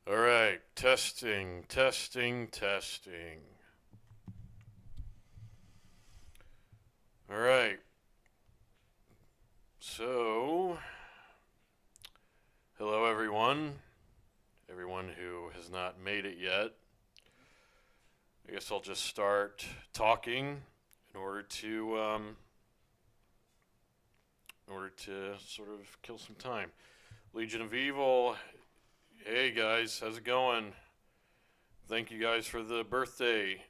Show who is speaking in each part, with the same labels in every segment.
Speaker 1: All right, testing, testing, testing. All right, so hello everyone who has not made it yet. I guess I'll just start talking in order to sort of kill some time. Legion of Evil, hey guys, how's it going? Thank you guys for the birthday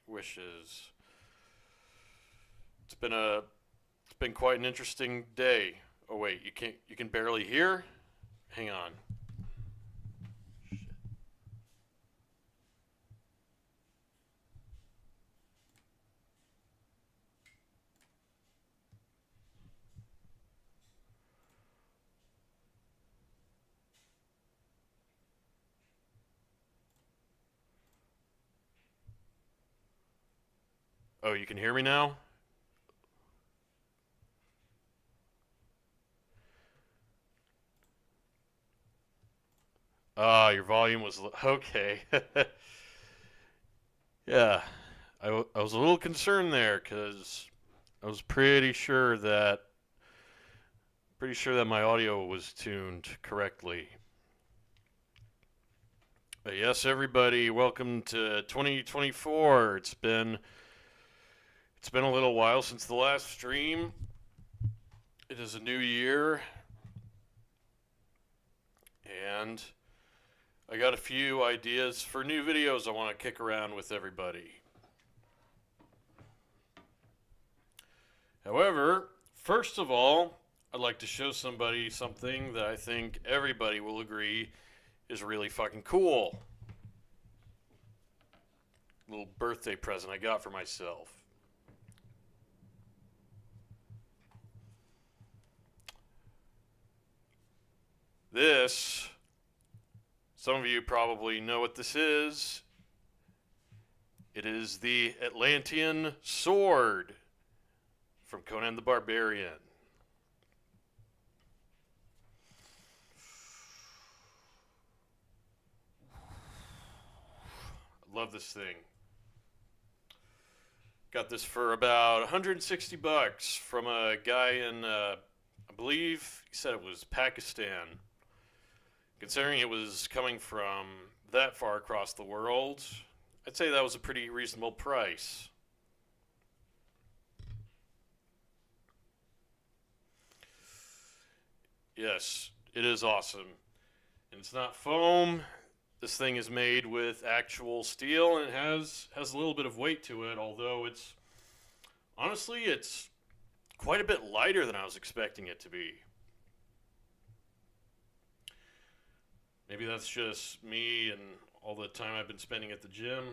Speaker 1: wishes. It's been a It's been quite an interesting day. Oh wait, you can barely hear? Hang on. Oh, you can hear me now? Ah, your volume was okay. Yeah, I was a little concerned there because I was pretty sure that my audio was tuned correctly. But yes, everybody, welcome to 2024. It's been a little while since the last stream. It is a new year, and I got a few ideas for new videos I want to kick around with everybody. However, first of all, I'd like to show somebody something that I think everybody will agree is really fucking cool. A little birthday present I got for myself. This, some of you probably know what this is. It is the Atlantean sword from Conan the Barbarian. I love this thing. Got this for about 160 bucks from a guy in, I believe he said it was Pakistan. Considering it was coming from that far across the world, I'd say that was a pretty reasonable price. Yes, it is awesome. And it's not foam. This thing is made with actual steel and it has a little bit of weight to it, although it's quite a bit lighter than I was expecting it to be. Maybe that's just me and all the time I've been spending at the gym,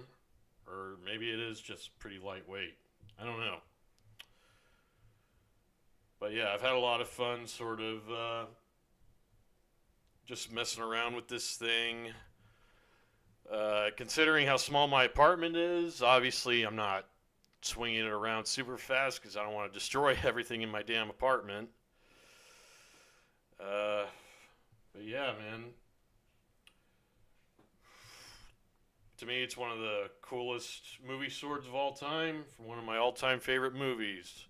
Speaker 1: or maybe it is just pretty lightweight. I don't know. But yeah, I've had a lot of fun sort of just messing around with this thing. Considering how small my apartment is, obviously I'm not swinging it around super fast because I don't want to destroy everything in my damn apartment. Uh, but yeah, man. To me, it's one of the coolest movie swords of all time from one of my all-time favorite movies.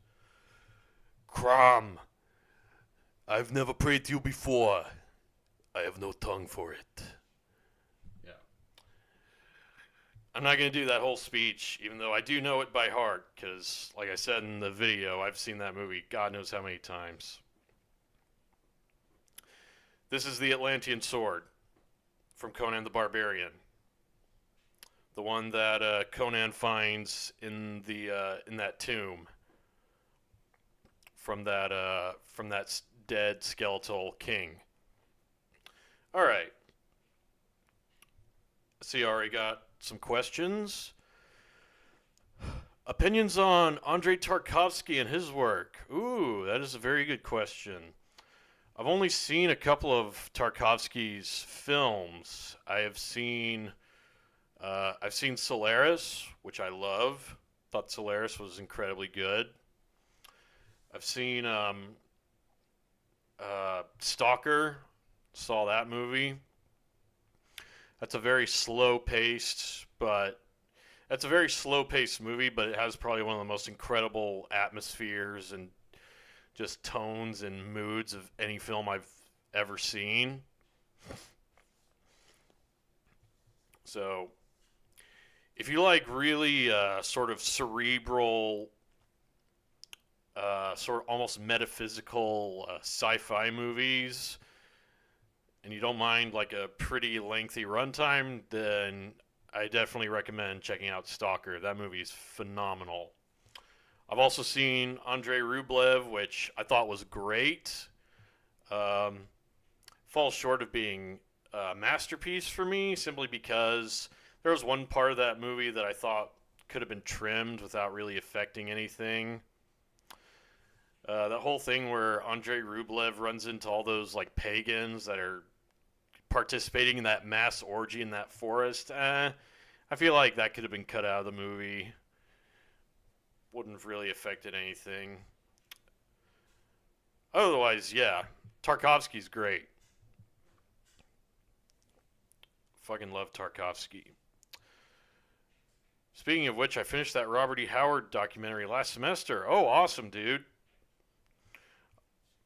Speaker 1: Crom, I've never prayed to you before. I have no tongue for it. Yeah. I'm not going to do that whole speech, even though I do know it by heart, because, like I said in the video, I've seen that movie God knows how many times. This is the Atlantean sword from Conan the Barbarian. The one that Conan finds in that tomb from that dead skeletal king. All right. See, I already got some questions. Opinions on Andrei Tarkovsky and his work? Ooh, that is a very good question. I've only seen a couple of Tarkovsky's films. I've seen Solaris, which I love. Thought Solaris was incredibly good. I've seen Stalker, saw that movie. That's a very slow paced, but that's a very slow paced movie, but it has probably one of the most incredible atmospheres and just tones and moods of any film I've ever seen. So, if you like really sort of cerebral, sort of almost metaphysical sci fi movies, and you don't mind like a pretty lengthy runtime, then I definitely recommend checking out Stalker. That movie is phenomenal. I've also seen Andrei Rublev, which I thought was great. Um, Falls short of being a masterpiece for me simply because there was one part of that movie that I thought could have been trimmed without really affecting anything. That whole thing where Andrei Rublev runs into all those like pagans that are participating in that mass orgy in that forest. I feel like that could have been cut out of the movie. Wouldn't have really affected anything. Otherwise, yeah, Tarkovsky's great. Fucking love Tarkovsky. Speaking of which, I finished that Robert E. Howard documentary last semester. Oh, awesome, dude.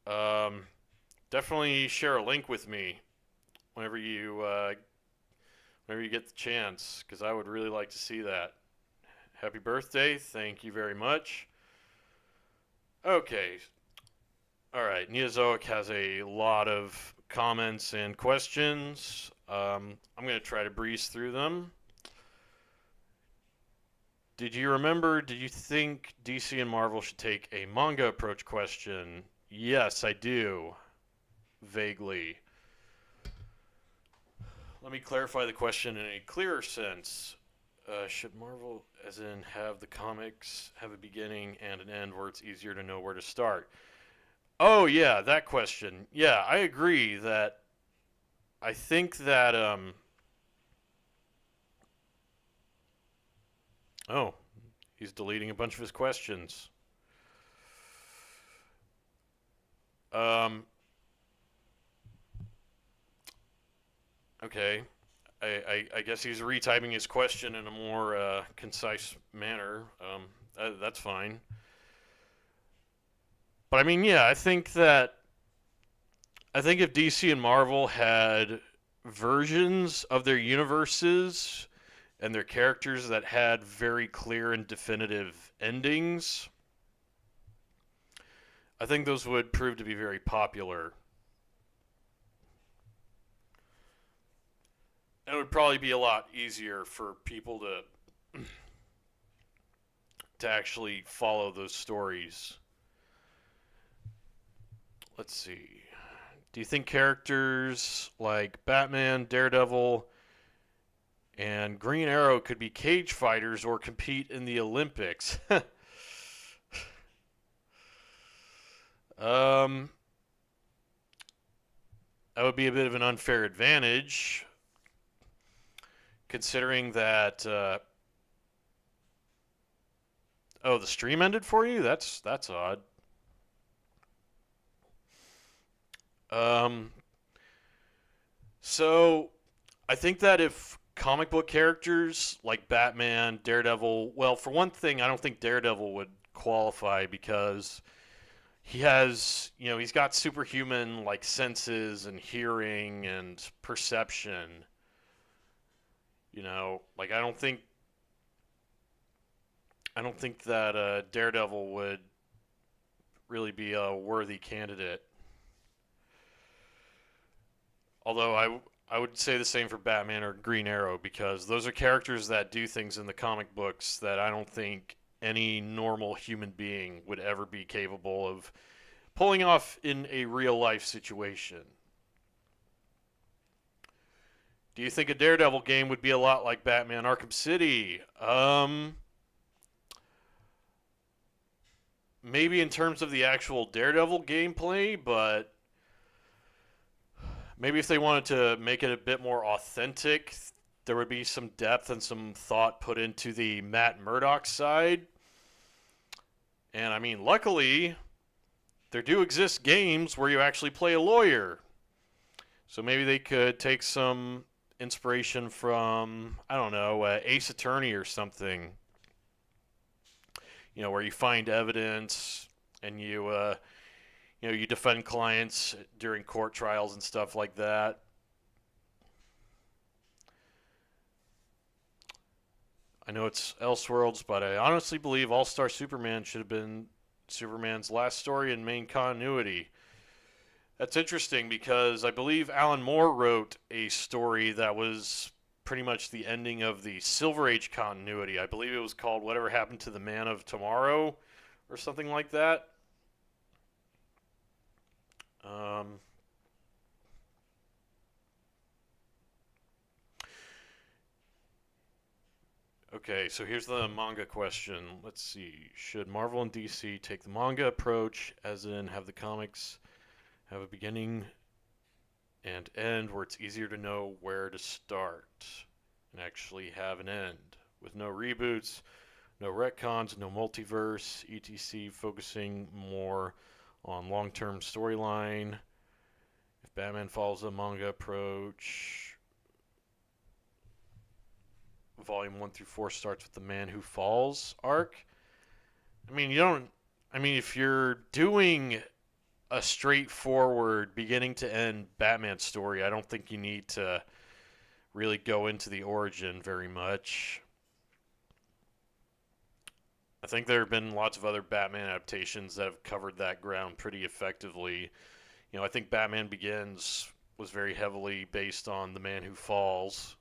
Speaker 1: Um, Definitely share a link with me whenever you get the chance, because I would really like to see that. Happy birthday! Thank you very much. Okay, all right. Neozoic has a lot of comments and questions. I'm going to try to breeze through them. Did you remember? Did you think DC and Marvel should take a manga approach question? Yes, I do. Vaguely. Let me clarify the question in a clearer sense. Should Marvel, as in, have the comics have a beginning and an end where it's easier to know where to start? Oh, yeah, that question. Yeah, I agree that I think that, oh, he's deleting a bunch of his questions. Um, okay. I guess he's retyping his question in a more concise manner. That's fine. But I mean, yeah, I think if DC and Marvel had versions of their universes and their characters that had very clear and definitive endings, I think those would prove to be very popular. And it would probably be a lot easier for people to actually follow those stories. Let's see. Do you think characters like Batman, Daredevil, and Green Arrow could be cage fighters or compete in the Olympics? um, that would be a bit of an unfair advantage, considering that. Oh, the stream ended for you? That's odd. Um, so I think that if comic book characters like Batman, Daredevil, well, for one thing, I don't think Daredevil would qualify because he's got superhuman like senses and hearing and perception. Like I don't think that Daredevil would really be a worthy candidate. Although I would say the same for Batman or Green Arrow because those are characters that do things in the comic books that I don't think any normal human being would ever be capable of pulling off in a real life situation. Do you think a Daredevil game would be a lot like Batman Arkham City? Maybe in terms of the actual Daredevil gameplay, but maybe if they wanted to make it a bit more authentic, there would be some depth and some thought put into the Matt Murdock side. And I mean, luckily, there do exist games where you actually play a lawyer. So maybe they could take some inspiration from, I don't know, Ace Attorney or something. Where you find evidence and you defend clients during court trials and stuff like that. I know it's Elseworlds, but I honestly believe All-Star Superman should have been Superman's last story in main continuity. That's interesting because I believe Alan Moore wrote a story that was pretty much the ending of the Silver Age continuity. I believe it was called Whatever Happened to the Man of Tomorrow or something like that. Okay, so here's the manga question. Let's see. Should Marvel and DC take the manga approach, as in have the comics have a beginning and end where it's easier to know where to start and actually have an end, with no reboots, no retcons, no multiverse, etc., focusing more on long-term storyline? If Batman follows the manga approach, volume 1 through 4 starts with the Man Who Falls arc. If you're doing a straightforward beginning to end Batman story, I don't think you need to really go into the origin very much. I think there have been lots of other Batman adaptations that have covered that ground pretty effectively. I think Batman Begins was very heavily based on The Man Who Falls.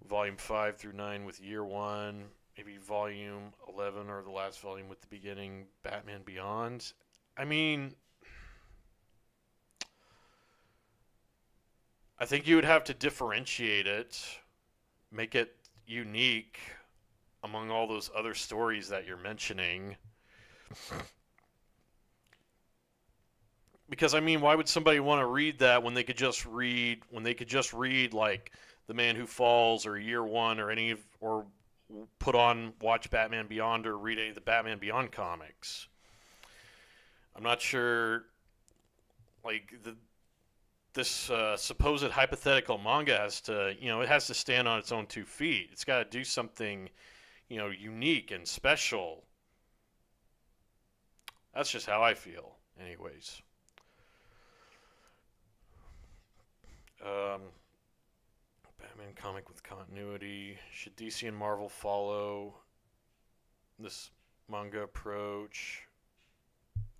Speaker 1: Volume 5 through 9 with Year 1, maybe Volume 11 or the last volume with the beginning, Batman Beyond. I think you would have to differentiate it, make it unique among all those other stories that you're mentioning. Because why would somebody want to read that when they could just read like The Man Who Falls or Year 1 or watch Batman Beyond or read any of the Batman Beyond comics? I'm not sure, this supposed hypothetical manga has to stand on its own 2 feet. It's got to do something, unique and special. That's just how I feel, anyways. Batman comic with continuity. Should DC and Marvel follow this manga approach?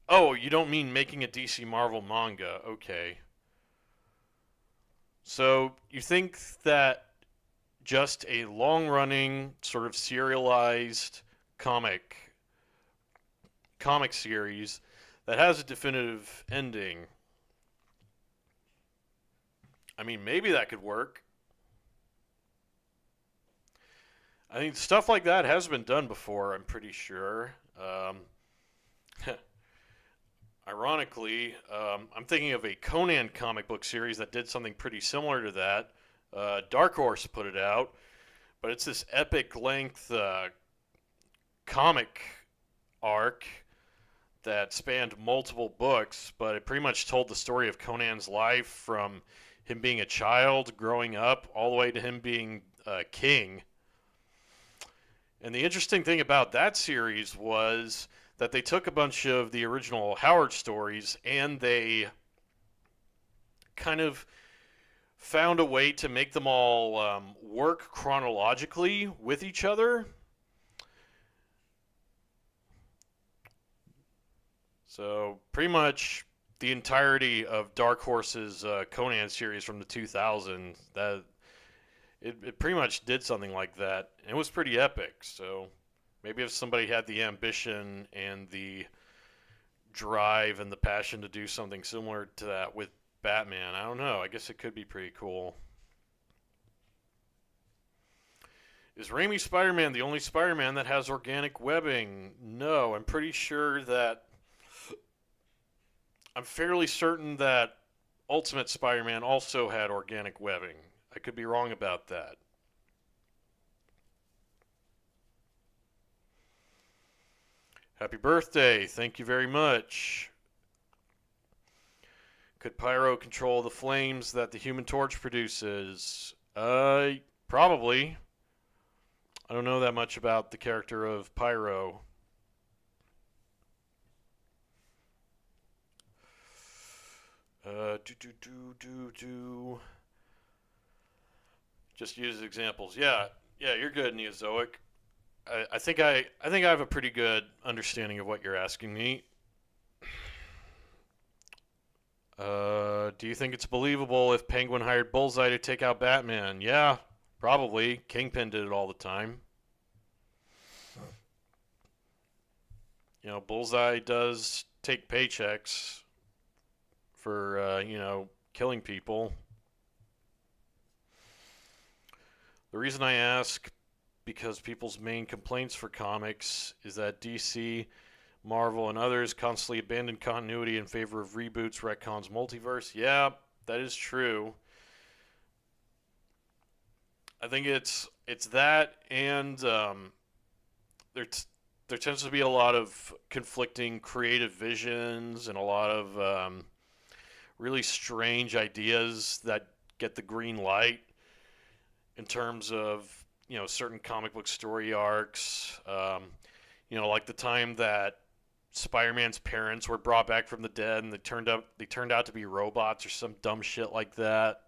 Speaker 1: Oh, you don't mean making a DC Marvel manga. Okay. So you think that just a long-running, sort of serialized comic series that has a definitive ending, maybe that could work. I think stuff like that has been done before, I'm pretty sure. Ironically, I'm thinking of a Conan comic book series that did something pretty similar to that. Dark Horse put it out, but it's this epic length comic arc that spanned multiple books, but it pretty much told the story of Conan's life from him being a child, growing up, all the way to him being king. And the interesting thing about that series was that they took a bunch of the original Howard stories and they kind of found a way to make them all work chronologically with each other. So pretty much the entirety of Dark Horse's Conan series from the 2000s, it pretty much did something like that. And it was pretty epic. So maybe if somebody had the ambition and the drive and the passion to do something similar to that with Batman, I don't know. I guess it could be pretty cool. Is Raimi's Spider-Man the only Spider-Man that has organic webbing? No, I'm fairly certain that Ultimate Spider-Man also had organic webbing. I could be wrong about that. Happy birthday. Thank you very much. Could Pyro control the flames that the Human Torch produces? Probably. I don't know that much about the character of Pyro. Do. Just use examples. Yeah, you're good, Neozoic. I think I have a pretty good understanding of what you're asking me. Do you think it's believable if Penguin hired Bullseye to take out Batman? Yeah, probably. Kingpin did it all the time. You know, Bullseye does take paychecks for, killing people. The reason I ask, because people's main complaints for comics is that DC, Marvel, and others constantly abandon continuity in favor of reboots, retcons, multiverse. Yeah, that is true. I think it's that, and there there tends to be a lot of conflicting creative visions and a lot of really strange ideas that get the green light in terms of certain comic book story arcs. Like the time that Spider-Man's parents were brought back from the dead and they turned out to be robots or some dumb shit like that.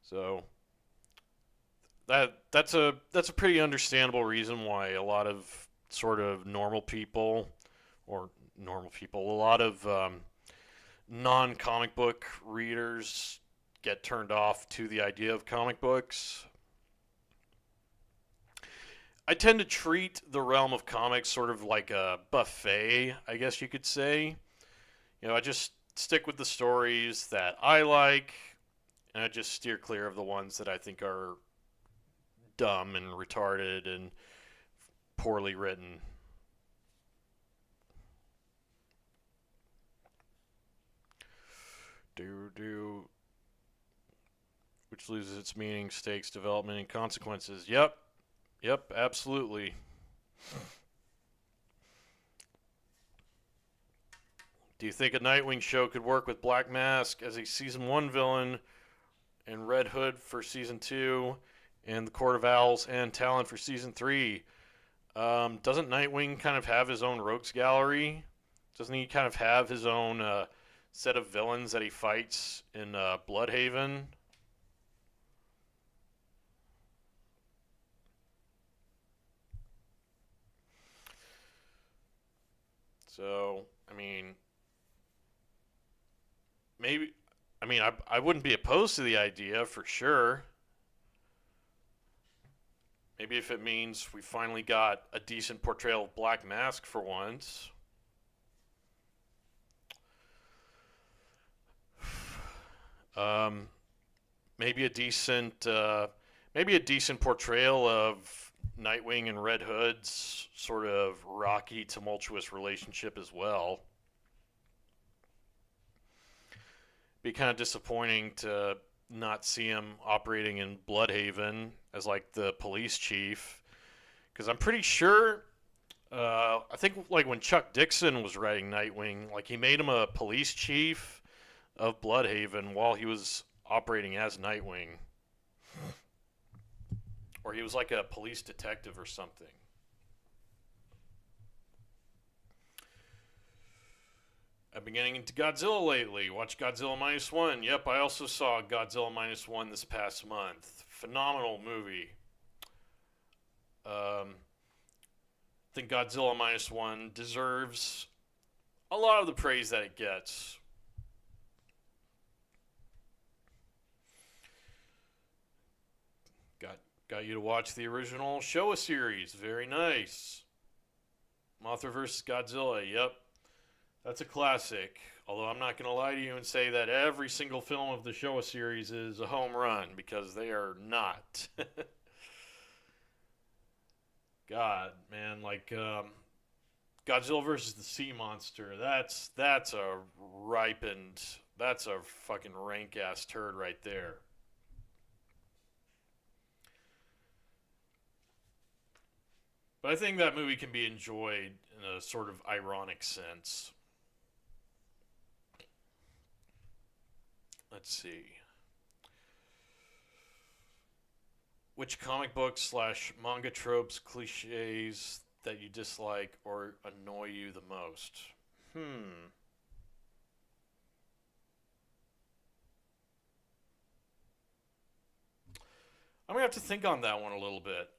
Speaker 1: So that's a pretty understandable reason why a lot of sort of a lot of non-comic book readers get turned off to the idea of comic books. I tend to treat the realm of comics sort of like a buffet, I guess you could say. I just stick with the stories that I like, and I just steer clear of the ones that I think are dumb and retarded and poorly written. Do which loses its meaning, stakes, development, and consequences. Yep, absolutely. Do you think a Nightwing show could work with Black Mask as a season 1 villain and Red Hood for season 2 and the Court of Owls and Talon for season 3? Doesn't Nightwing kind of have his own rogues gallery? Doesn't he kind of have his own set of villains that he fights in Bloodhaven? So, maybe, I wouldn't be opposed to the idea for sure. Maybe if it means we finally got a decent portrayal of Black Mask for once. Um, maybe a decent, portrayal of Nightwing and Red Hood's sort of rocky, tumultuous relationship as well. Be kind of disappointing to not see him operating in Bloodhaven as like the police chief, because I'm pretty sure. I think like when Chuck Dixon was writing Nightwing, like he made him a police chief of Bloodhaven while he was operating as Nightwing, or he was like a police detective or something. I've been getting into Godzilla lately. Watch Godzilla Minus One. Yep, I also saw Godzilla Minus One this past month. Phenomenal movie. I think Godzilla Minus One deserves a lot of the praise that it gets. Got you to watch the original Showa series. Very nice. Mothra vs. Godzilla. Yep. That's a classic. Although I'm not going to lie to you and say that every single film of the Showa series is a home run, because they are not. God, man, like Godzilla versus the Sea Monster. That's a ripened. That's a fucking rank ass turd right there. But I think that movie can be enjoyed in a sort of ironic sense. Let's see. Which comic book slash manga tropes, cliches that you dislike or annoy you the most? Hmm. I'm gonna have to think on that one a little bit.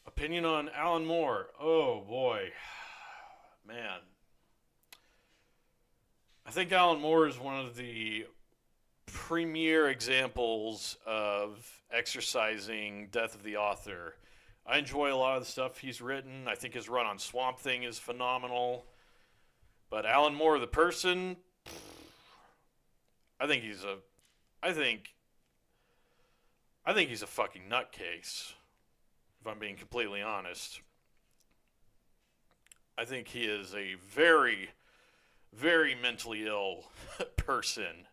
Speaker 1: Opinion on Alan Moore. Oh boy, man. I think Alan Moore is one of the premier examples of exercising death of the author. I enjoy a lot of the stuff he's written. I think his run on Swamp Thing is phenomenal. But Alan Moore, the person, I think he's a, I think, I think he's a fucking nutcase. If I'm being completely honest, I think he is a very, very mentally ill person.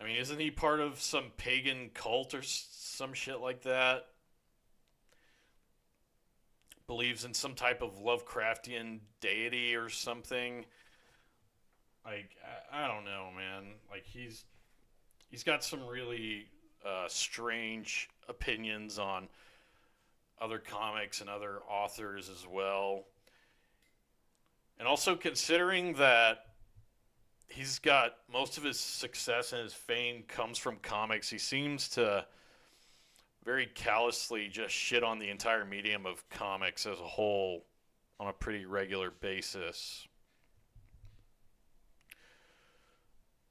Speaker 1: I mean, isn't he part of some pagan cult or some shit like that? Believes in some type of Lovecraftian deity or something. Like, I don't know, man. Like, he's got some really strange opinions on other comics and other authors as well. And also considering that he's got most of his success and his fame comes from comics, he seems to very callously just shit on the entire medium of comics as a whole on a pretty regular basis.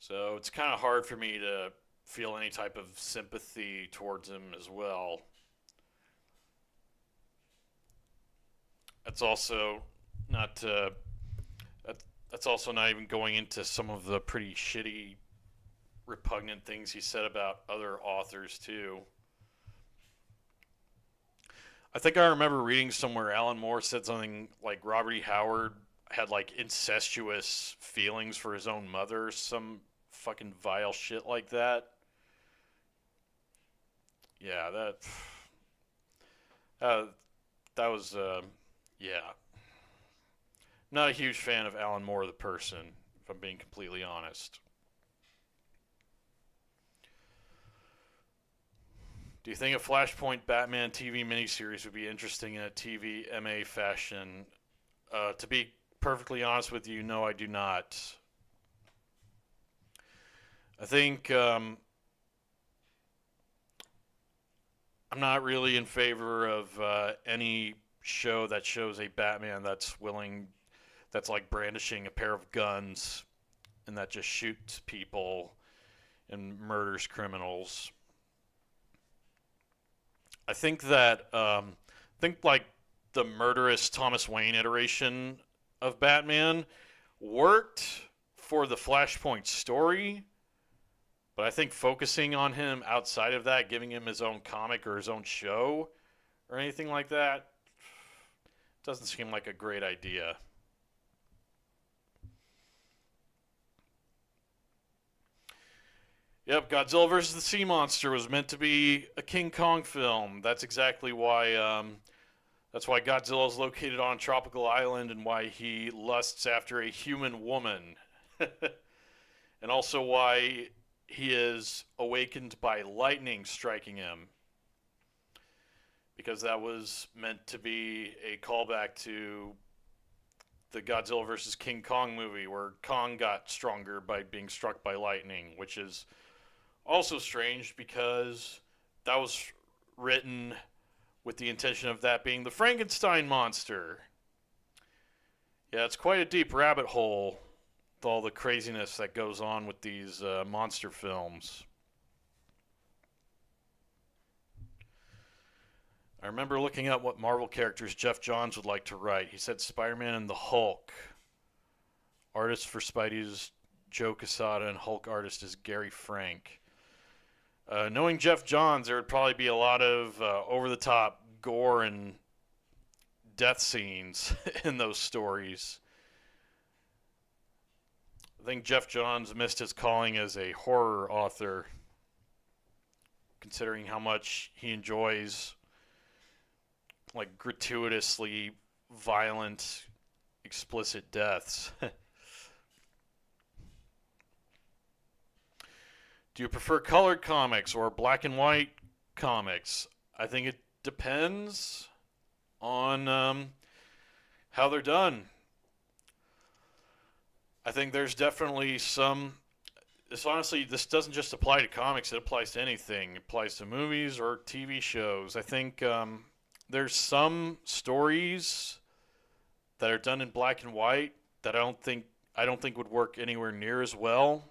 Speaker 1: So it's kind of hard for me to feel any type of sympathy towards him as well. That's also not that's also not even going into some of the pretty shitty, repugnant things he said about other authors too. I think I remember reading somewhere Alan Moore said something like Robert E. Howard had like incestuous feelings for his own mother, some fucking vile shit like that. Yeah, uh, that was yeah. Not a huge fan of Alan Moore the person, if I'm being completely honest. Do you think a Flashpoint Batman TV miniseries would be interesting in a TV MA fashion? To be perfectly honest with you, no, I do not. I think I'm not really in favor of any show that shows a Batman that's like brandishing a pair of guns and that just shoots people and murders criminals. I think that like the murderous Thomas Wayne iteration of Batman worked for the Flashpoint story, but I think focusing on him outside of that, giving him his own comic or his own show or anything like that, doesn't seem like a great idea. Yep, Godzilla vs. the Sea Monster was meant to be a King Kong film. That's exactly why. That's why Godzilla is located on a tropical island and why he lusts after a human woman, and also why he is awakened by lightning striking him, because that was meant to be a callback to the Godzilla vs. King Kong movie, where Kong got stronger by being struck by lightning, which is also strange because that was written with the intention of that being the Frankenstein monster. Yeah, it's quite a deep rabbit hole with all the craziness that goes on with these monster films. I remember looking up what Marvel characters Geoff Johns would like to write. He said Spider-Man and the Hulk. Artist for Spidey is Joe Quesada, and Hulk artist is Gary Frank. Knowing Geoff Johns, there would probably be a lot of over-the-top gore and death scenes in those stories. I think Jeff Johns missed his calling as a horror author, considering how much he enjoys like gratuitously violent, explicit deaths. Do you prefer colored comics or black and white comics? I think it depends on how they're done. I think there's definitely some. This doesn't just apply to comics, it applies to anything. It applies to movies or TV shows. I think there's some stories that are done in black and white that I don't think would work anywhere near as well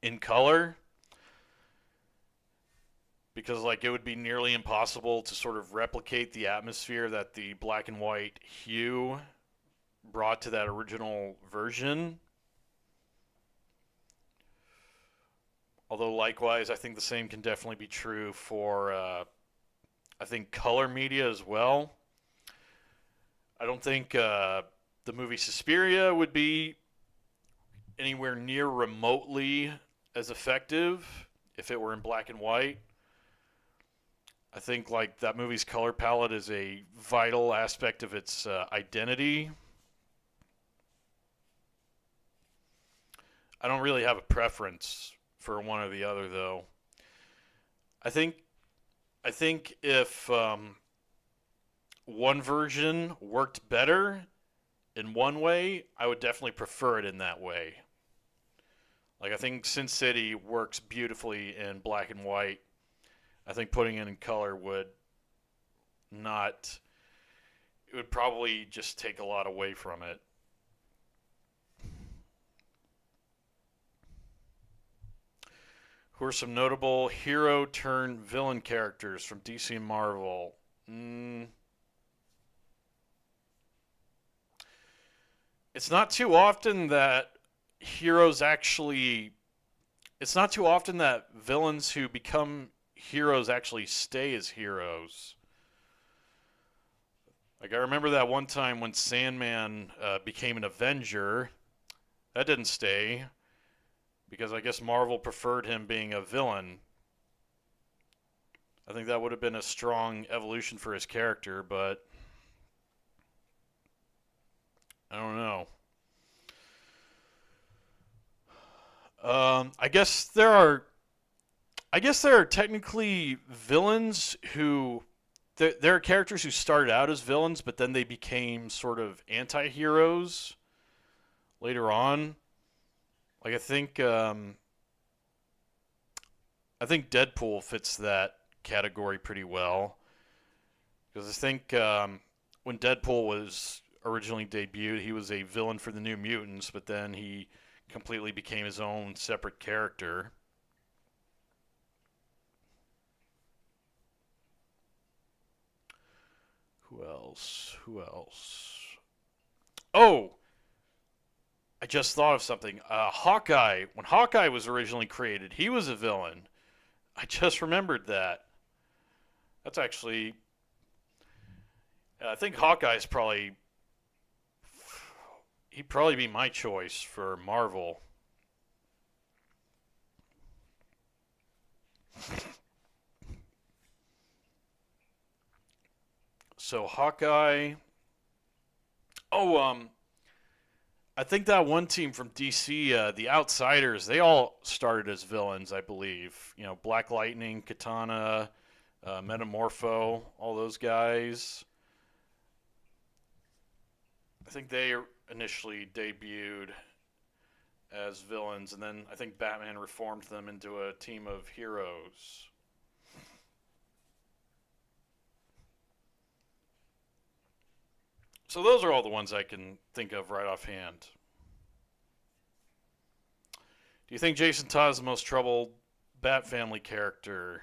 Speaker 1: in color, because like it would be nearly impossible to sort of replicate the atmosphere that the black and white hue brought to that original version. Although likewise, I think the same can definitely be true for I think color media as well. I don't think the movie Suspiria would be anywhere near remotely as effective if it were in black and white. I think like that movie's color palette is a vital aspect of its identity. I don't really have a preference for one or the other, though. I think I think if one version worked better in one way, I would definitely prefer it in that way. Like I think Sin City works beautifully in black and white. I think putting it in color would not. It would probably just take a lot away from it. Who are some notable hero turned villain characters from DC and Marvel? It's not too often that heroes actually. It's not too often that villains who become heroes actually stay as heroes. Like I remember that one time when Sandman became an Avenger. That didn't stay because I guess Marvel preferred him being a villain. I think that would have been a strong evolution for his character, but I don't know. I guess there are. I guess there are technically villains who. There are characters who started out as villains, but then they became sort of anti-heroes later on. Like I think Deadpool fits that category pretty well because I think when Deadpool was originally debuted, he was a villain for the New Mutants, but then he completely became his own separate character. Who else? Who else? Oh, I just thought of something. Hawkeye. When Hawkeye was originally created, he was a villain. I just remembered that. That's actually. I think Hawkeye's probably. He'd probably be my choice for Marvel. So Hawkeye. Oh, I think that one team from DC, the Outsiders, they all started as villains, I believe. You know, Black Lightning, Katana, Metamorpho, all those guys. I think they initially debuted as villains, and then I think Batman reformed them into a team of heroes. So those are all the ones I can think of right offhand. Do you think Jason Todd is the most troubled Bat Family character?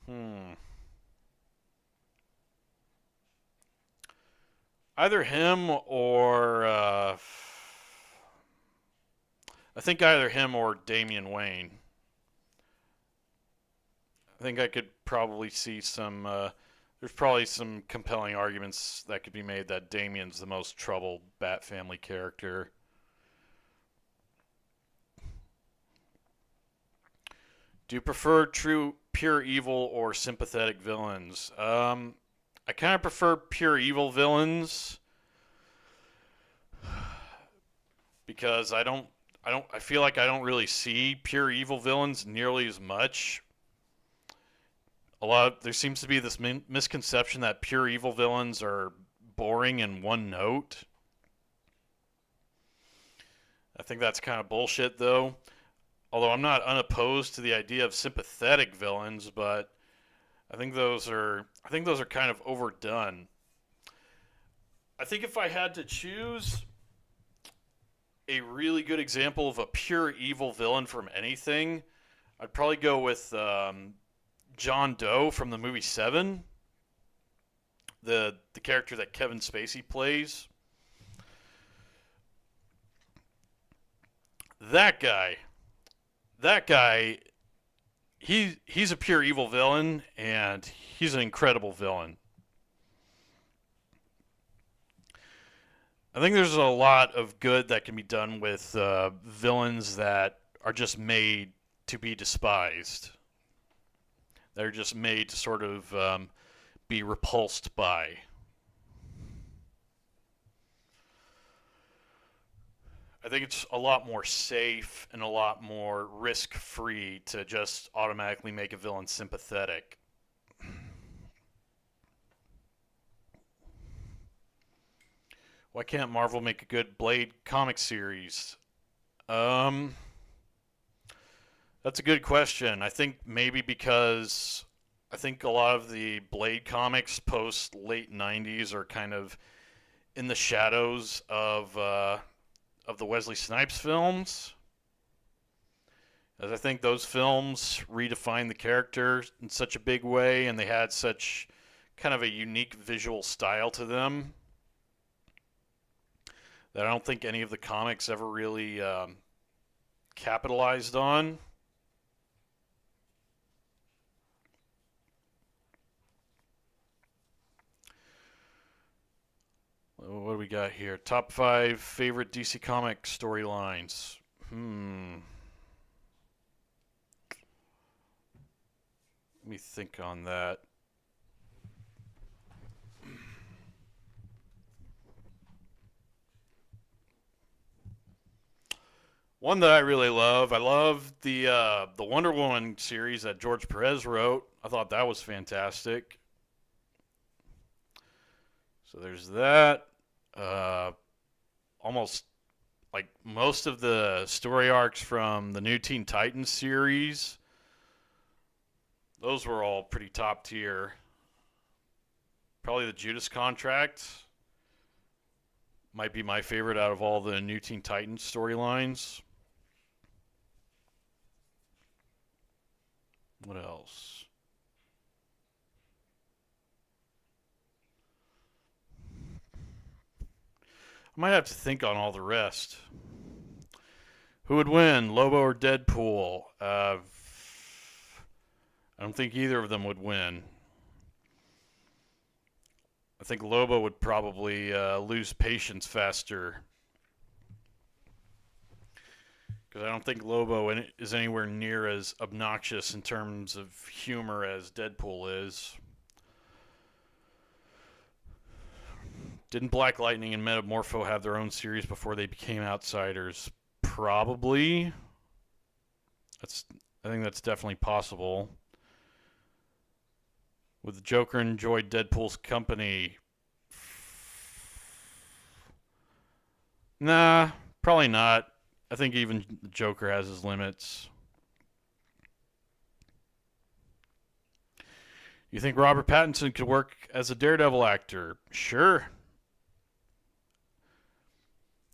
Speaker 1: Hmm. Either him or I think either him or Damian Wayne. I think I could probably see some. There's probably some compelling arguments that could be made that Damian's the most troubled Bat Family character.
Speaker 2: Do you prefer true pure evil or sympathetic villains? I kind of prefer pure evil villains because I feel like I don't really see pure evil villains nearly as much. There seems to be this misconception that pure evil villains are boring and one note. I think that's kind of bullshit though. Although I'm not unopposed to the idea of sympathetic villains, but I think those are kind of overdone. I think if I had to choose a really good example of a pure evil villain from anything, I'd probably go with John Doe from the movie Seven, the character that Kevin Spacey plays. That guy, that guy, he's a pure evil villain, and he's an incredible villain. I think there's a lot of good that can be done with villains that are just made to be despised. They're just made to sort of be repulsed by. I think it's a lot more safe and a lot more risk free to just automatically make a villain sympathetic. Why can't Marvel make a good Blade comic series? Um, that's a good question. I think maybe because I think a lot of the Blade comics post late '90s are kind of in the shadows of the Wesley Snipes films, as I think those films redefined the character in such a big way, and they had such kind of a unique visual style to them that I don't think any of the comics ever really capitalized on. What do we got here? Top 5 favorite DC comic storylines. Let me think on that. One that I really love. I love the Wonder Woman series that George Perez wrote. I thought that was fantastic. So there's that. Uh, Almost like most of the story arcs from the New Teen Titans series, those were all pretty top tier. Probably the Judas Contract might be my favorite out of all the New Teen Titans storylines. What else? I might have to think on all the rest. Who would win, Lobo or Deadpool? I don't think either of them would win. I think Lobo would probably lose patience faster. Because I don't think Lobo is anywhere near as obnoxious in terms of humor as Deadpool is. Didn't Black Lightning and Metamorpho have their own series before they became outsiders? Probably. I think that's definitely possible. Would the Joker enjoy Deadpool's company? Nah, probably not. I think even the Joker has his limits. You think Robert Pattinson could work as a Daredevil actor? Sure.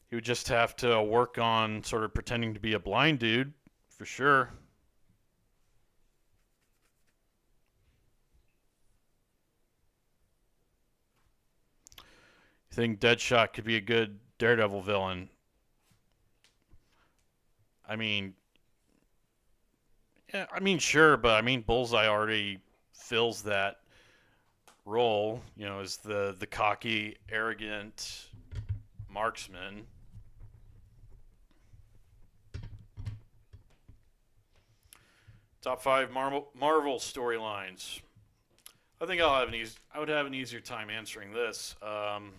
Speaker 2: He would just have to work on sort of pretending to be a blind dude, for sure. You think Deadshot could be a good Daredevil villain? I mean, yeah, I mean, sure, but I mean, Bullseye already fills that role, you know, as the cocky, arrogant marksman. It's Top five Marvel storylines. I think I would have an easier time answering this. Trying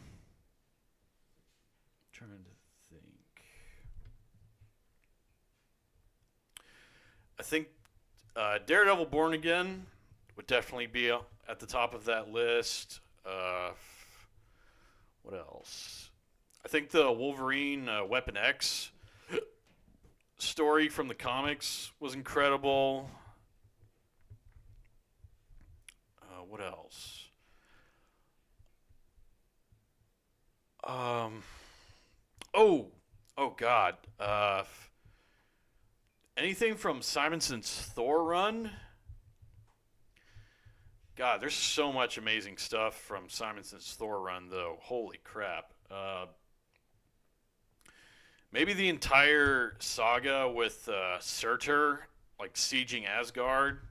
Speaker 2: to think. I think Daredevil Born Again would definitely be at the top of that list. What else? I think the Wolverine Weapon X story from the comics was incredible. What else? Oh God. Anything from Simonson's Thor run? God, there's so much amazing stuff from Simonson's Thor run, though. Holy crap. Maybe the entire saga with Surtur, like sieging Asgard,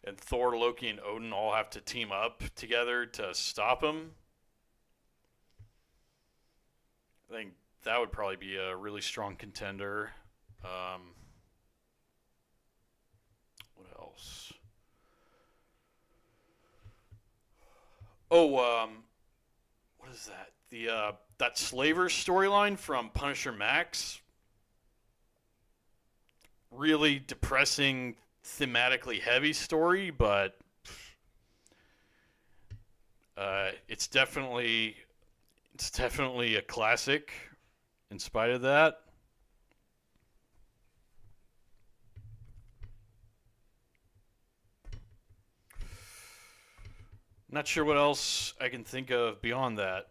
Speaker 2: and Thor, Loki, and Odin all have to team up together to stop him. I think that would probably be a really strong contender. What else? Oh, what is that? That Slaver storyline from Punisher Max. Really depressing, thematically heavy story, but it's definitely a classic. In spite of that. Not sure what else I can think of beyond that.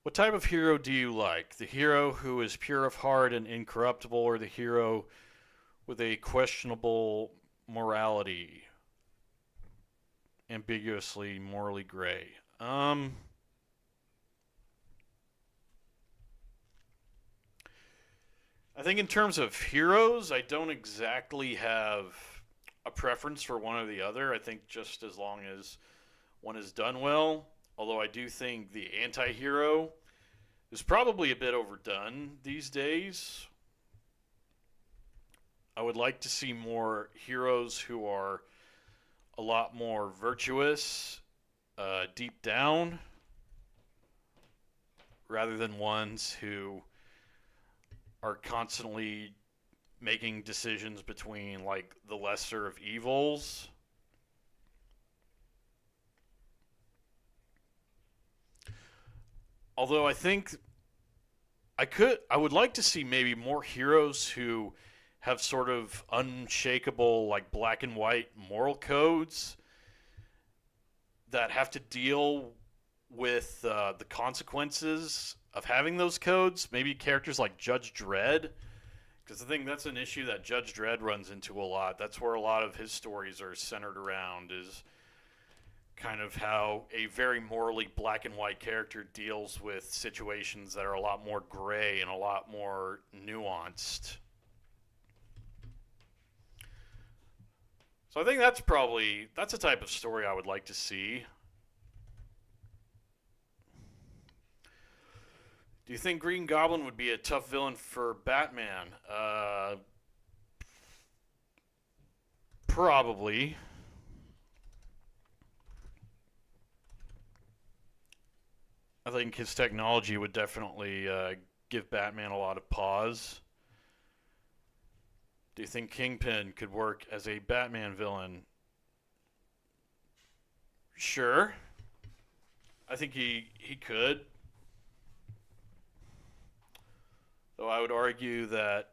Speaker 2: What type of hero do you like? The hero who is pure of heart and incorruptible, or the hero with a questionable morality, ambiguously morally gray? I think in terms of heroes, I don't exactly have a preference for one or the other. I think just as long as one is done well. Although I do think the anti-hero is probably a bit overdone these days. I would like to see more heroes who are a lot more virtuous deep down, rather than ones who are constantly making decisions between like the lesser of evils. Although I think I would like to see maybe more heroes who have sort of unshakable, like black and white moral codes that have to deal with the consequences of having those codes. Maybe characters like Judge Dredd, because I think that's an issue that Judge Dredd runs into a lot. That's where a lot of his stories are centered around, is kind of how a very morally black and white character deals with situations that are a lot more gray and a lot more nuanced. So I think that's a type of story I would like to see. Do you think Green Goblin would be a tough villain for Batman? Probably. I think his technology would definitely give Batman a lot of pause. Do you think Kingpin could work as a Batman villain? Sure. I think he could. Though I would argue that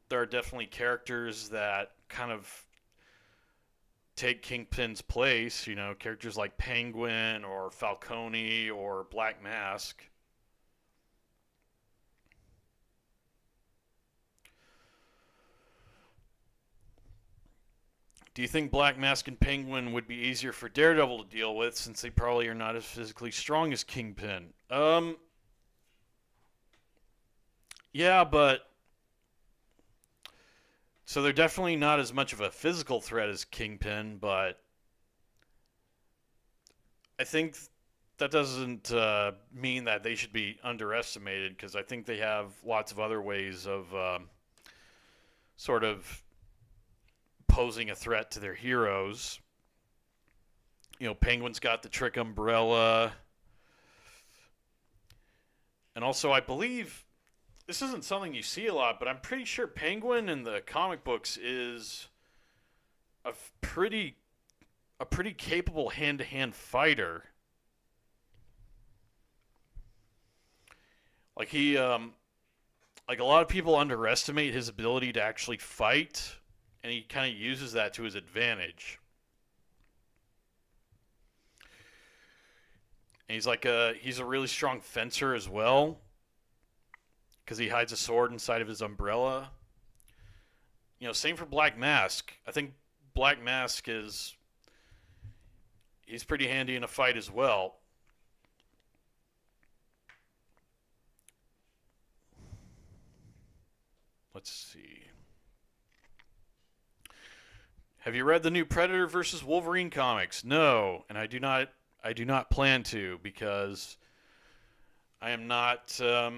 Speaker 2: there are definitely characters that kind of take Kingpin's place, you know, characters like Penguin or Falcone or Black Mask. Do you think Black Mask and Penguin would be easier for Daredevil to deal with, since they probably are not as physically strong as Kingpin? Yeah, but so they're definitely not as much of a physical threat as Kingpin, but I think that doesn't mean that they should be underestimated, because I think they have lots of other ways of sort of posing a threat to their heroes. You know, Penguin's got the trick umbrella. And also, I believe this isn't something you see a lot, but I'm pretty sure Penguin in the comic books is a pretty capable hand-to-hand fighter. Like like a lot of people underestimate his ability to actually fight, and he kind of uses that to his advantage. And he's a really strong fencer as well, because he hides a sword inside of his umbrella. You know, same for Black Mask. I think Black Mask he's pretty handy in a fight as well. Let's see. Have you read the new Predator versus Wolverine comics? No, and I do not plan to, because I am not I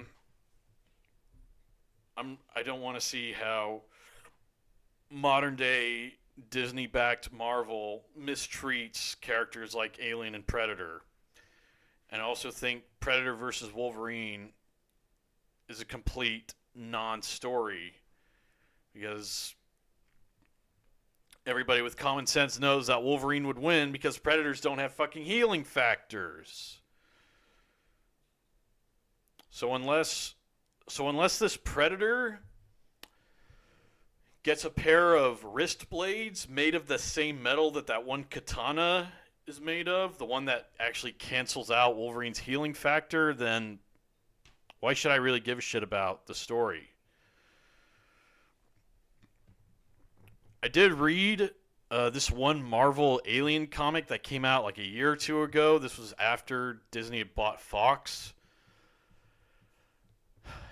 Speaker 2: don't want to see how modern day Disney backed Marvel mistreats characters like Alien and Predator. And I also think Predator versus Wolverine is a complete non-story, because everybody with common sense knows that Wolverine would win because Predators don't have fucking healing factors. So unless this Predator gets a pair of wrist blades made of the same metal that one katana is made of, the one that actually cancels out Wolverine's healing factor, then why should I really give a shit about the story? I did read this one Marvel Alien comic that came out like a year or two ago. This was after Disney had bought Fox.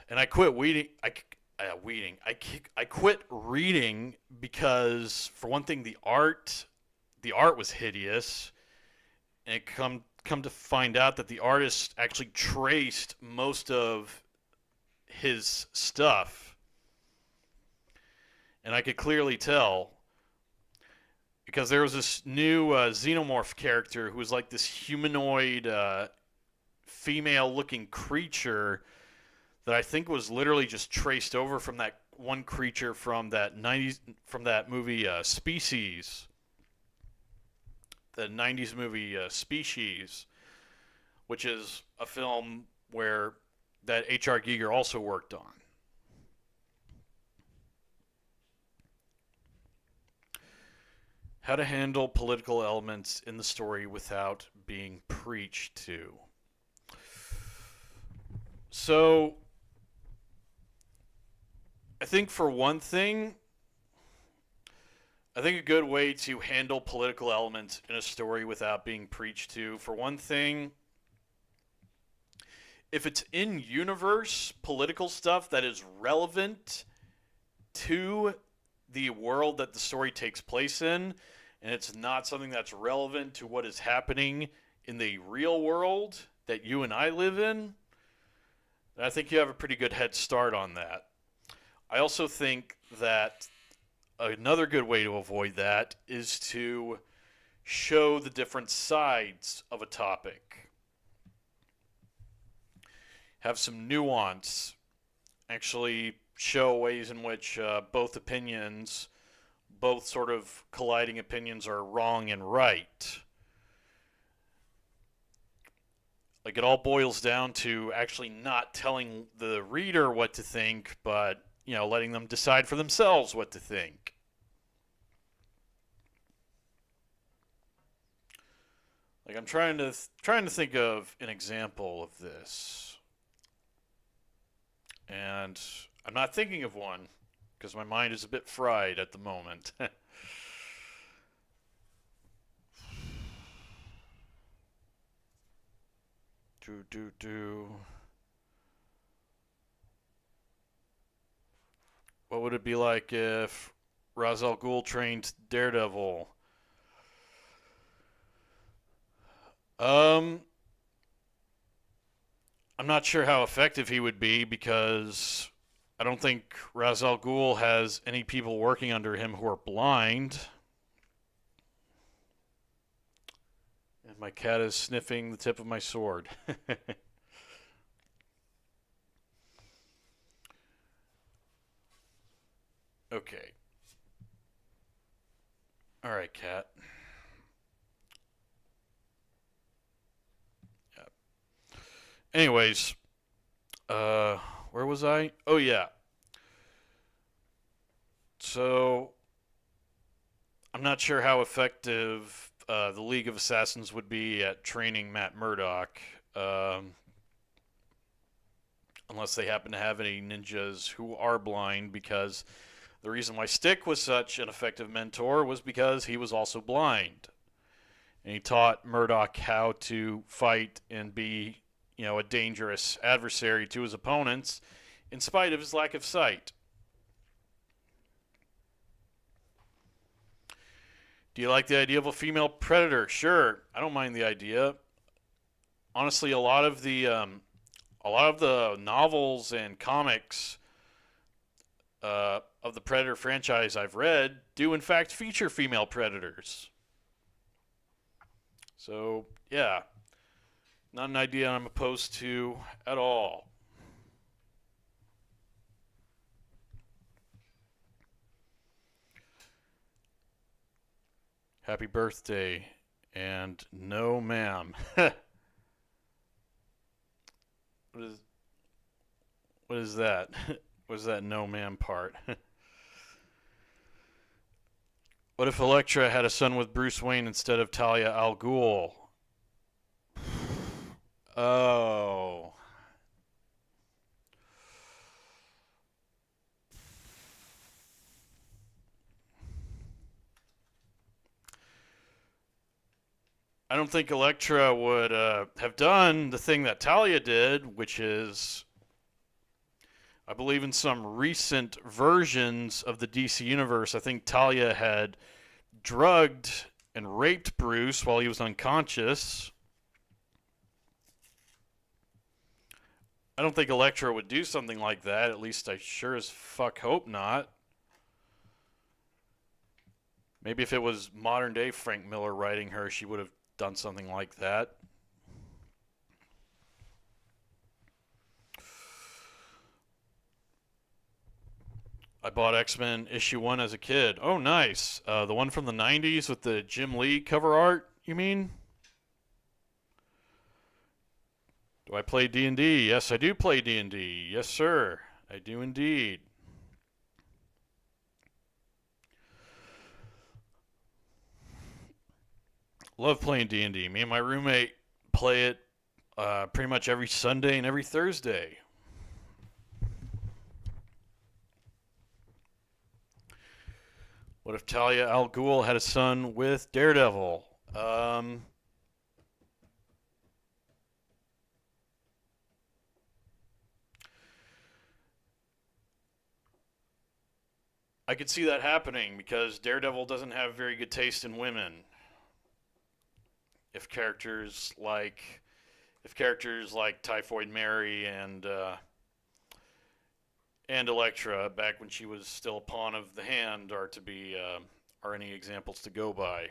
Speaker 2: And I quit reading. I quit reading because, for one thing, the art was hideous, and it come to find out that the artist actually traced most of his stuff, and I could clearly tell, because there was this new xenomorph character who was like this humanoid female-looking creature that I think was literally just traced over from that one creature from that movie Species, the 90s movie Species, which is a film where that H.R. Giger also worked on. How to handle political elements in the story without being preached to. So, I think for one thing, I think a good way to handle political elements in a story without being preached to, for one thing, if it's in-universe political stuff that is relevant to the world that the story takes place in, and it's not something that's relevant to what is happening in the real world that you and I live in, then I think you have a pretty good head start on that. I also think that another good way to avoid that is to show the different sides of a topic. Have some nuance. Actually show ways in which both sort of colliding opinions are wrong and right. Like, it all boils down to actually not telling the reader what to think, but, you know, letting them decide for themselves what to think. Like, I'm trying to think of an example of this, and I'm not thinking of one because my mind is a bit fried at the moment. What would it be like if Ra's al Ghul trained Daredevil? I'm not sure how effective he would be, because I don't think Ra's al Ghul has any people working under him who are blind. And my cat is sniffing the tip of my sword. Okay. All right, cat. Yeah. Anyways, where was I? Oh yeah. So I'm not sure how effective the League of Assassins would be at training Matt Murdock, um, unless they happen to have any ninjas who are blind. Because the reason why Stick was such an effective mentor was because he was also blind, and he taught Murdock how to fight and be, a dangerous adversary to his opponents, in spite of his lack of sight. Do you like the idea of a female predator? Sure, I don't mind the idea. Honestly, a lot of the novels and comics of the Predator franchise I've read do in fact feature female predators. So yeah, not an idea I'm opposed to at all. Happy birthday, and no, ma'am. what is what is that? What is that no, ma'am part? What if Elektra had a son with Bruce Wayne instead of Talia al Ghul? Oh. I don't think Elektra would have done the thing that Talia did, which is, I believe in some recent versions of the DC Universe, I think Talia had drugged and raped Bruce while he was unconscious. I don't think Elektra would do something like that. At least I sure as fuck hope not. Maybe if it was modern day Frank Miller writing her, she would have done something like that. I bought X-Men issue 1 as a kid. Oh, nice. The one from the 90s with the Jim Lee cover art, you mean? Do I play D&D? Yes, I do play D&D. Yes, sir. I do indeed. Love playing D&D. Me and my roommate play it pretty much every Sunday and every Thursday. What if Talia al Ghul had a son with Daredevil? I could see that happening because Daredevil doesn't have very good taste in women. If characters like Typhoid Mary and Elektra, back when she was still a pawn of the hand, are any examples to go by.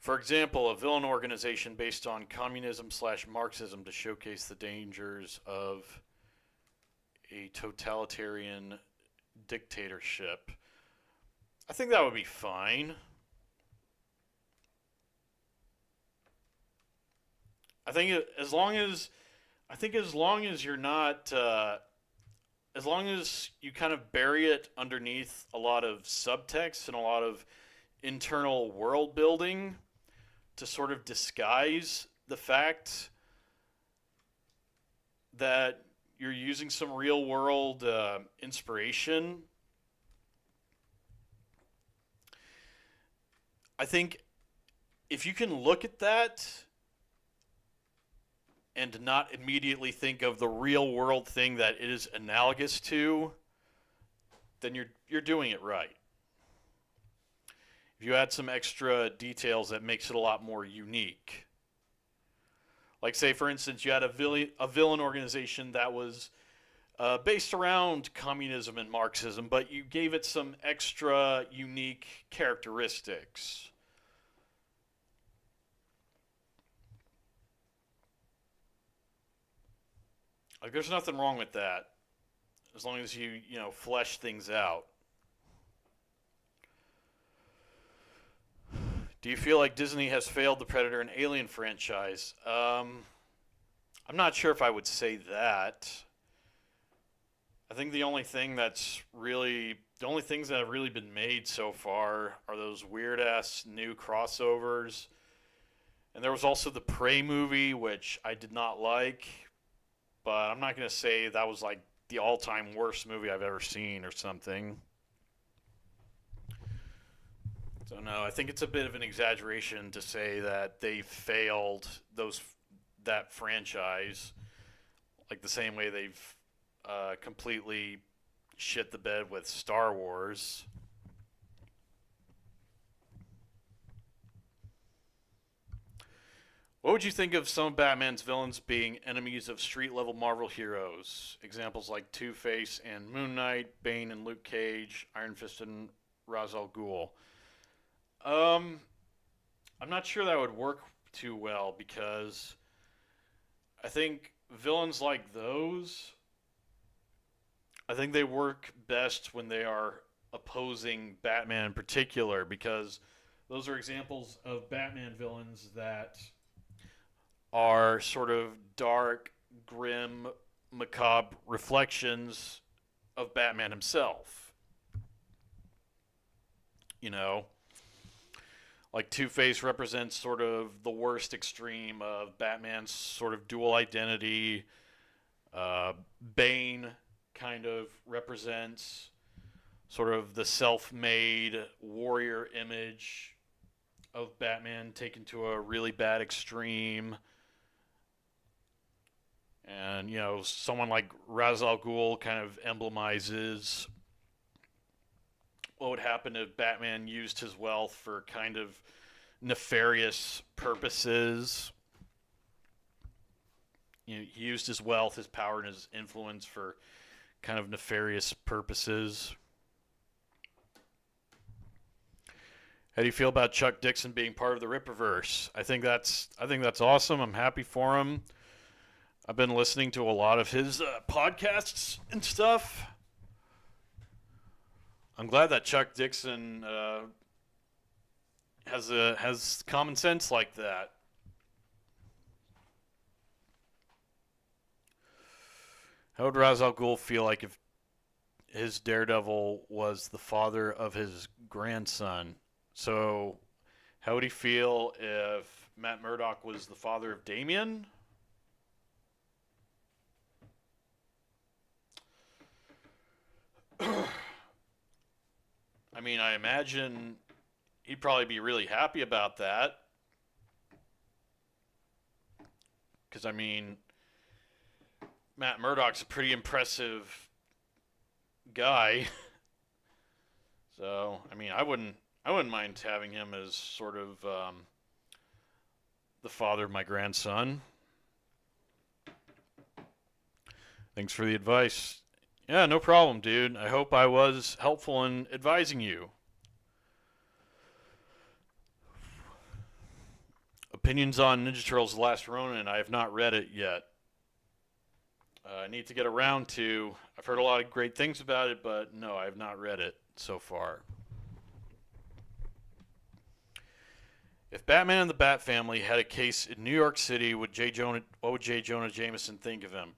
Speaker 2: For example, a villain organization based on communism/Marxism to showcase the dangers of a totalitarian dictatorship. I think that would be fine. I think as long as you're not, as long as you kind of bury it underneath a lot of subtext and a lot of internal world building to sort of disguise the fact that you're using some real world inspiration. I think if you can look at that and not immediately think of the real world thing that it is analogous to, then you're doing it right. If you add some extra details, that makes it a lot more unique. Like, say, for instance, you had a villain organization that was based around communism and Marxism, but you gave it some extra unique characteristics. Like, there's nothing wrong with that, as long as you know, flesh things out. Do you feel like Disney has failed the Predator and Alien franchise? I'm not sure if I would say that. I think the only things that have really been made so far are those weird ass new crossovers. And there was also the Prey movie, which I did not like, but I'm not going to say that was like the all-time worst movie I've ever seen or something. So no, I think it's a bit of an exaggeration to say that they failed that franchise, like the same way they've completely shit the bed with Star Wars. What would you think of some of Batman's villains being enemies of street-level Marvel heroes? Examples like Two-Face and Moon Knight, Bane and Luke Cage, Iron Fist and Ra's al Ghul. I'm not sure that would work too well because I think villains like those, I think they work best when they are opposing Batman in particular, because those are examples of Batman villains that are sort of dark, grim, macabre reflections of Batman himself. You know, like Two-Face represents sort of the worst extreme of Batman's sort of dual identity. Bane kind of represents sort of the self-made warrior image of Batman taken to a really bad extreme. And, you know, someone like Ra's al Ghul kind of emblemizes what would happen if Batman used his wealth for kind of nefarious purposes. You know, he used his wealth, his power, and his influence for kind of nefarious purposes. How do you feel about Chuck Dixon being part of the Rippaverse? I think that's awesome. I'm happy for him. I've been listening to a lot of his podcasts and stuff. I'm glad that Chuck Dixon has common sense like that. How would Ra's al Ghul feel like if his Daredevil was the father of his grandson? So, how would he feel if Matt Murdock was the father of Damian? I mean, I imagine he'd probably be really happy about that. Because, I mean, Matt Murdock's a pretty impressive guy. So, I mean, I wouldn't mind having him as sort of the father of my grandson. Thanks for the advice. Yeah, no problem, dude. I hope I was helpful in advising you. Opinions on Ninja Turtles: The Last Ronin. I have not read it yet. I need to get around to. I've heard a lot of great things about it, but no, I have not read it so far. If Batman and the Bat Family had a case in New York City, what would J. Jonah Jameson think of him?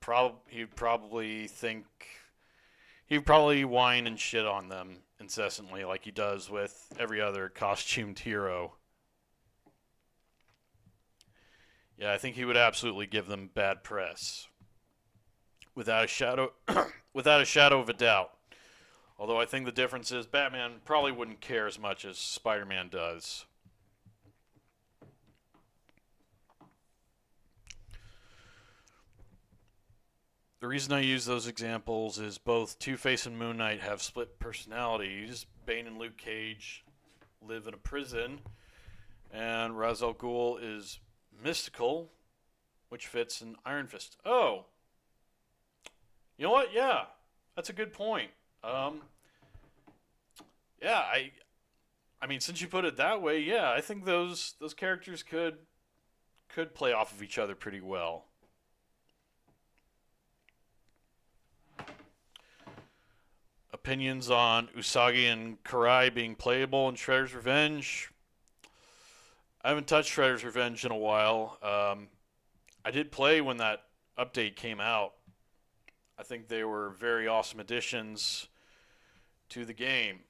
Speaker 2: He'd probably whine and shit on them incessantly, like he does with every other costumed hero. Yeah, I think he would absolutely give them bad press, without a shadow of a doubt. Although I think the difference is Batman probably wouldn't care as much as Spider-Man does. The reason I use those examples is both Two-Face and Moon Knight have split personalities. Bane and Luke Cage live in a prison, and Ra's al Ghul is mystical which fits in Iron Fist. Oh, you know what? Yeah, that's a good point. Um, yeah, I mean, since you put it that way, yeah, I think those characters could play off of each other pretty well. Opinions on Usagi and Karai being playable in Shredder's Revenge. I haven't touched Shredder's Revenge in a while. I did play when that update came out. I think they were very awesome additions to the game.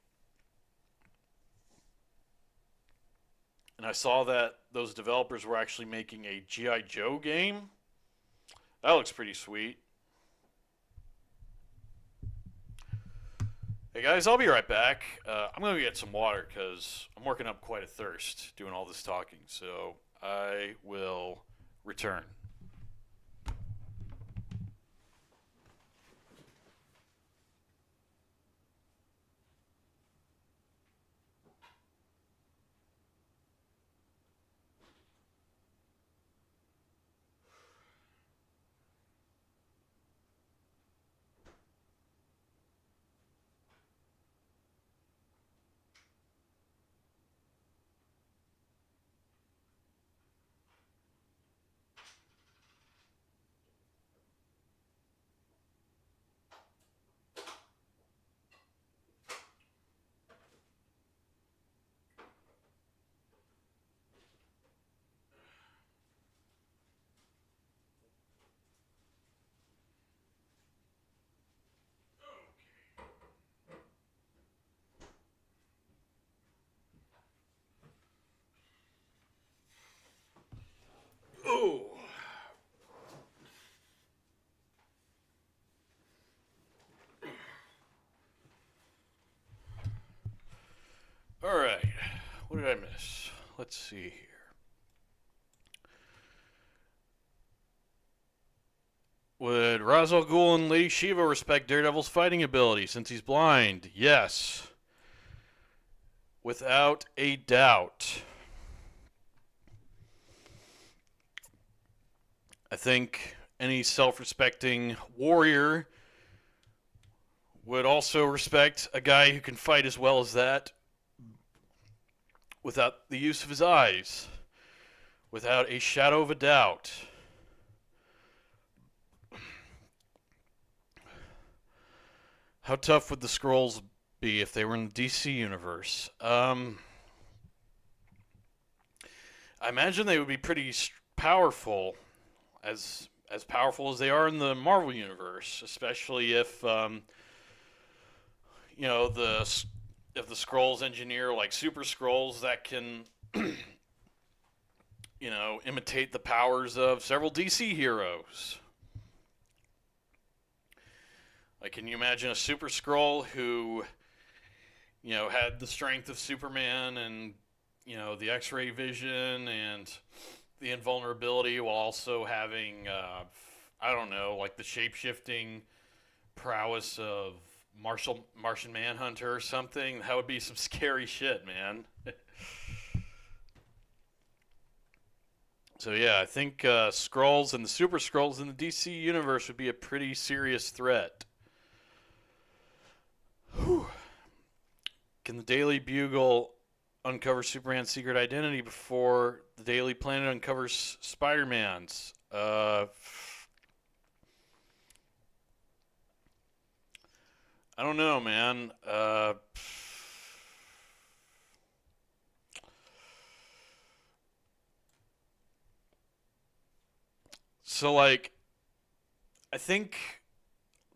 Speaker 2: And I saw that those developers were actually making a G.I. Joe game. That looks pretty sweet. Hey guys, I'll be right back. I'm going to get some water because I'm working up quite a thirst doing all this talking. So I will return. Oh. All right. What did I miss? Let's see here. Would Ra's al Ghul and Lady Shiva respect Daredevil's fighting ability since he's blind? Yes. Without a doubt. I think any self-respecting warrior would also respect a guy who can fight as well as that without the use of his eyes. Without a shadow of a doubt. How tough would the Skrulls be if they were in the DC universe? I imagine they would be pretty powerful, as powerful as they are in the Marvel universe, especially if you know if the Skrulls engineer like super Skrulls that can you know imitate the powers of several DC heroes. Like, can you imagine a Super Skrull who, you know, had the strength of Superman and, you know, the X-ray vision and the invulnerability while also having, I don't know, like the shape-shifting prowess of Martian Manhunter or something? That would be some scary shit, man. So yeah, I think Skrulls and the Super Skrulls in the DC universe would be a pretty serious threat. Whew. Can the Daily Bugle uncover Superman's secret identity before the Daily Planet uncovers Spider-Man's? I don't know, man. So, like, I think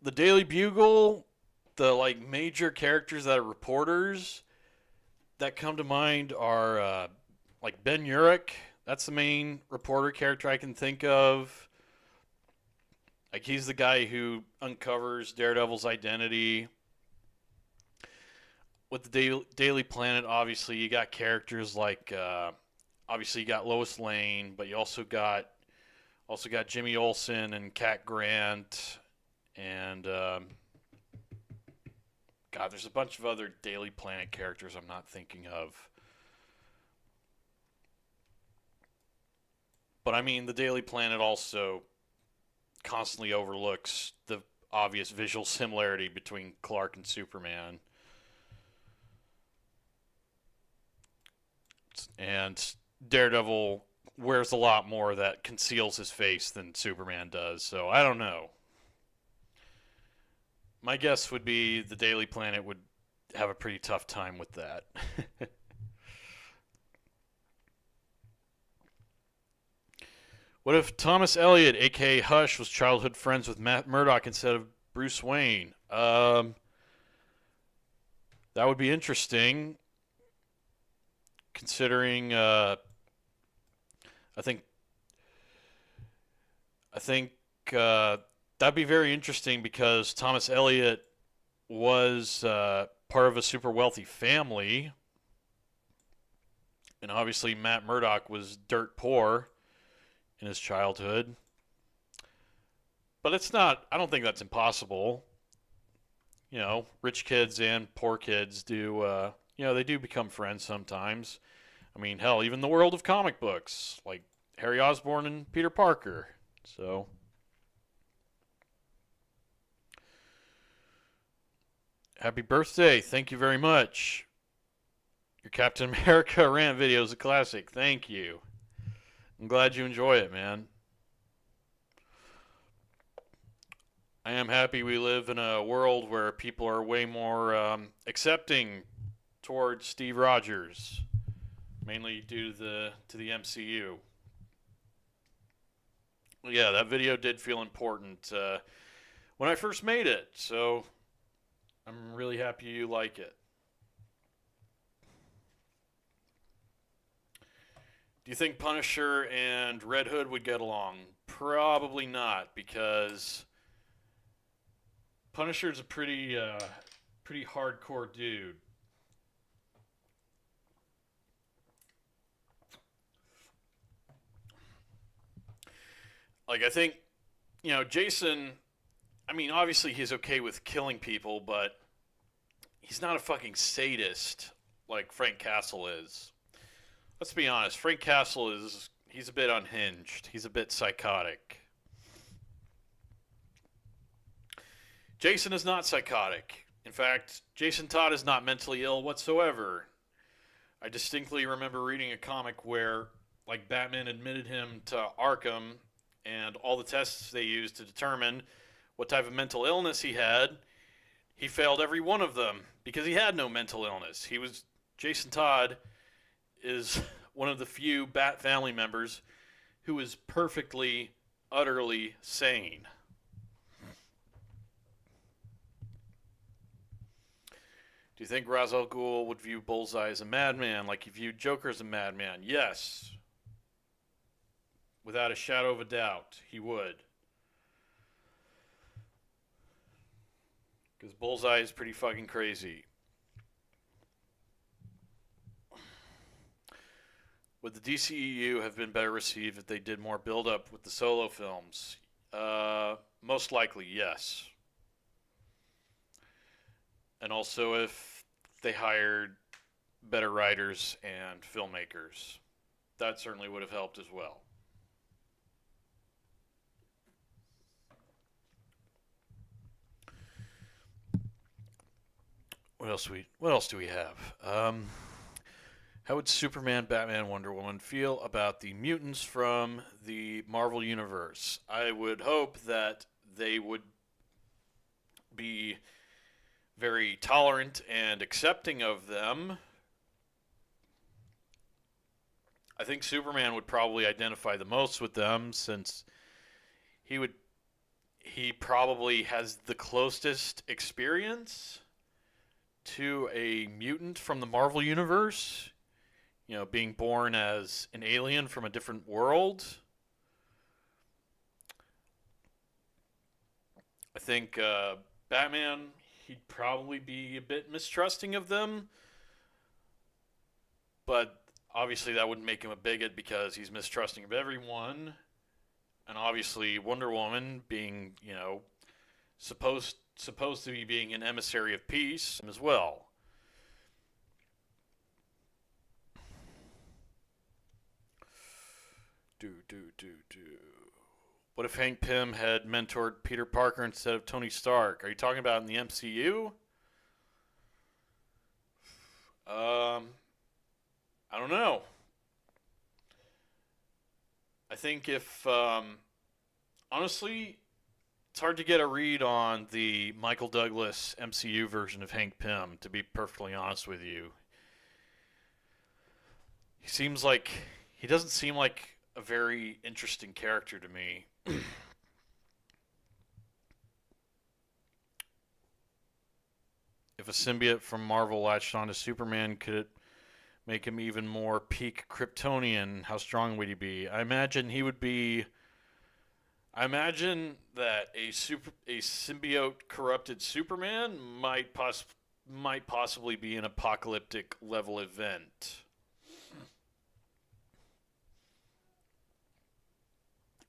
Speaker 2: the Daily Bugle, the like major characters that are reporters that come to mind are like Ben Urich. That's the main reporter character I can think of. Like he's the guy who uncovers Daredevil's identity. With the Daily Planet, obviously you got characters like obviously you got Lois Lane, but you also got Jimmy Olsen and Cat Grant and God, there's a bunch of other Daily Planet characters I'm not thinking of. But But I mean, the Daily Planet also constantly overlooks the obvious visual similarity between Clark and Superman. And Daredevil wears a lot more that conceals his face than Superman does, so I don't know. My guess would be the Daily Planet would have a pretty tough time with that. What if Thomas Elliot, aka Hush, was childhood friends with Matt Murdock instead of Bruce Wayne? That would be interesting, considering I think I think that'd be very interesting because Thomas Elliot was part of a super wealthy family, and obviously Matt Murdock was dirt poor in his childhood. But it's not. I don't think that's impossible. You know, rich kids and poor kids do. They do become friends sometimes. I mean, hell, even the world of comic books, like Harry Osborn and Peter Parker. So, happy birthday. Thank you very much. Your Captain America rant video is a classic. Thank you. I'm glad you enjoy it, man. I am happy we live in a world where people are way more accepting towards Steve Rogers, mainly due to the MCU. Yeah, that video did feel important when I first made it, so I'm really happy you like it. Do you think Punisher and Red Hood would get along? Probably not, because Punisher's a pretty hardcore dude. Like, I think, Jason, I mean, obviously he's okay with killing people, but he's not a fucking sadist like Frank Castle is. Let's be honest, Frank Castle he's a bit unhinged. He's a bit psychotic. Jason is not psychotic. In fact, Jason Todd is not mentally ill whatsoever. I distinctly remember reading a comic where, like, Batman admitted him to Arkham, and all the tests they used to determine what type of mental illness he had, he failed every one of them because he had no mental illness. Jason Todd is one of the few Bat family members who is perfectly, utterly sane. Do you think Ra's al Ghul would view Bullseye as a madman like he viewed Joker as a madman? Yes. Without a shadow of a doubt, he would. Because Bullseye is pretty fucking crazy. Would the DCEU have been better received if they did more build-up with the solo films? Most likely, yes. And also if they hired better writers and filmmakers. That certainly would have helped as well. What else do we have? How would Superman, Batman, Wonder Woman feel about the mutants from the Marvel Universe? I would hope that they would be very tolerant and accepting of them. I think Superman would probably identify the most with them, since he probably has the closest experience to a mutant from the Marvel Universe. Being born as an alien from a different world. I think Batman, he'd probably be a bit mistrusting of them. But obviously that wouldn't make him a bigot because he's mistrusting of everyone. And obviously Wonder Woman, being, supposed to be being an emissary of peace as well. What if Hank Pym had mentored Peter Parker instead of Tony Stark? Are you talking about in the MCU? I don't know. I think if honestly, it's hard to get a read on the Michael Douglas MCU version of Hank Pym, to be perfectly honest with you. He seems like he doesn't seem like a very interesting character to me. If a symbiote from Marvel latched onto Superman, could it make him even more peak Kryptonian? How strong would he be? I imagine he would be. I imagine that a symbiote corrupted Superman might possibly be an apocalyptic level event.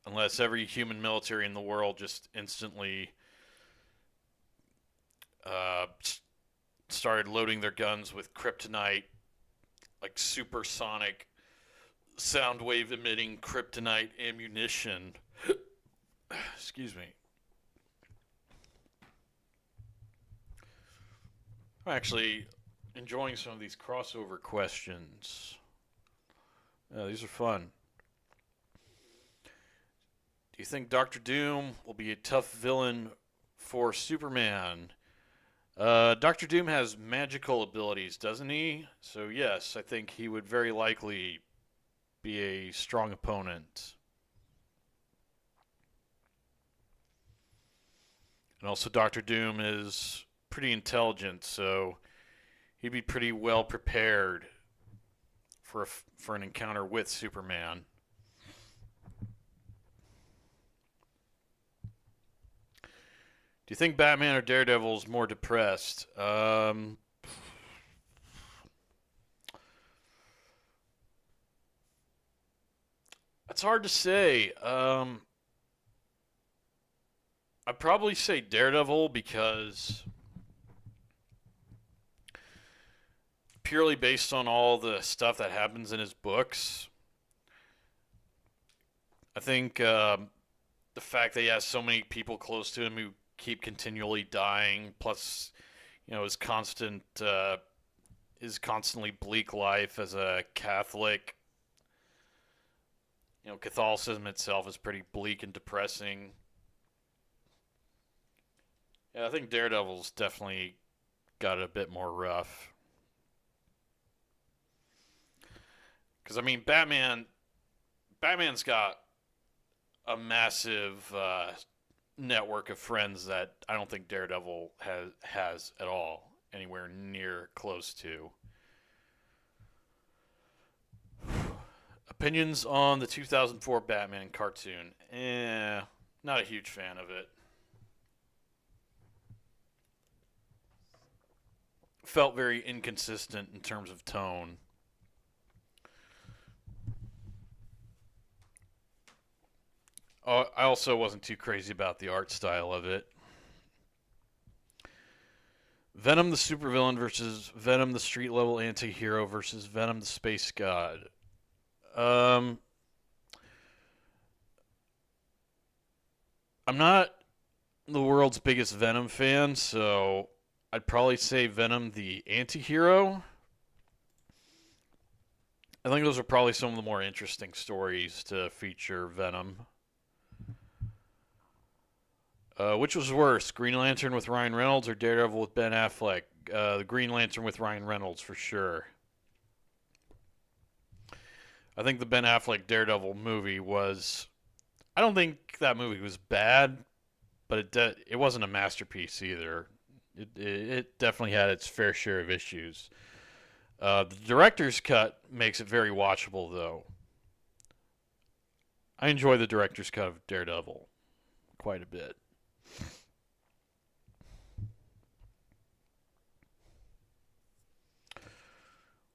Speaker 2: Unless every human military in the world just instantly uh, started loading their guns with kryptonite, like supersonic sound wave emitting kryptonite ammunition. Excuse me. I'm actually enjoying some of these crossover questions. These are fun. Do you think Doctor Doom will be a tough villain for Superman? Doctor Doom has magical abilities, doesn't he? So, yes, I think he would very likely be a strong opponent. And also, Doctor Doom is pretty intelligent, so he'd be pretty well prepared for an encounter with Superman. Do you think Batman or Daredevil is more depressed? That's hard to say. I'd probably say Daredevil because purely based on all the stuff that happens in his books, I think the fact that he has so many people close to him who keep continually dying, plus his constantly bleak life as a Catholic. Catholicism itself is pretty bleak and depressing. Yeah, I think Daredevil's definitely got it a bit more rough. Because I mean, Batman's got a massive network of friends that I don't think Daredevil has at all, anywhere near close to. Opinions on the 2004 Batman cartoon? Not a huge fan of it. Felt very inconsistent in terms of tone. I also wasn't too crazy about the art style of it. Venom the supervillain versus Venom the street level anti-hero versus Venom the space god. I'm not the world's biggest Venom fan, so I'd probably say Venom the anti-hero. I think those are probably some of the more interesting stories to feature Venom. Which was worse, Green Lantern with Ryan Reynolds or Daredevil with Ben Affleck? The Green Lantern with Ryan Reynolds for sure. I think the Ben Affleck Daredevil movie was. I don't think that movie was bad, but it wasn't a masterpiece either. It definitely had its fair share of issues. The director's cut makes it very watchable, though. I enjoy the director's cut of Daredevil quite a bit.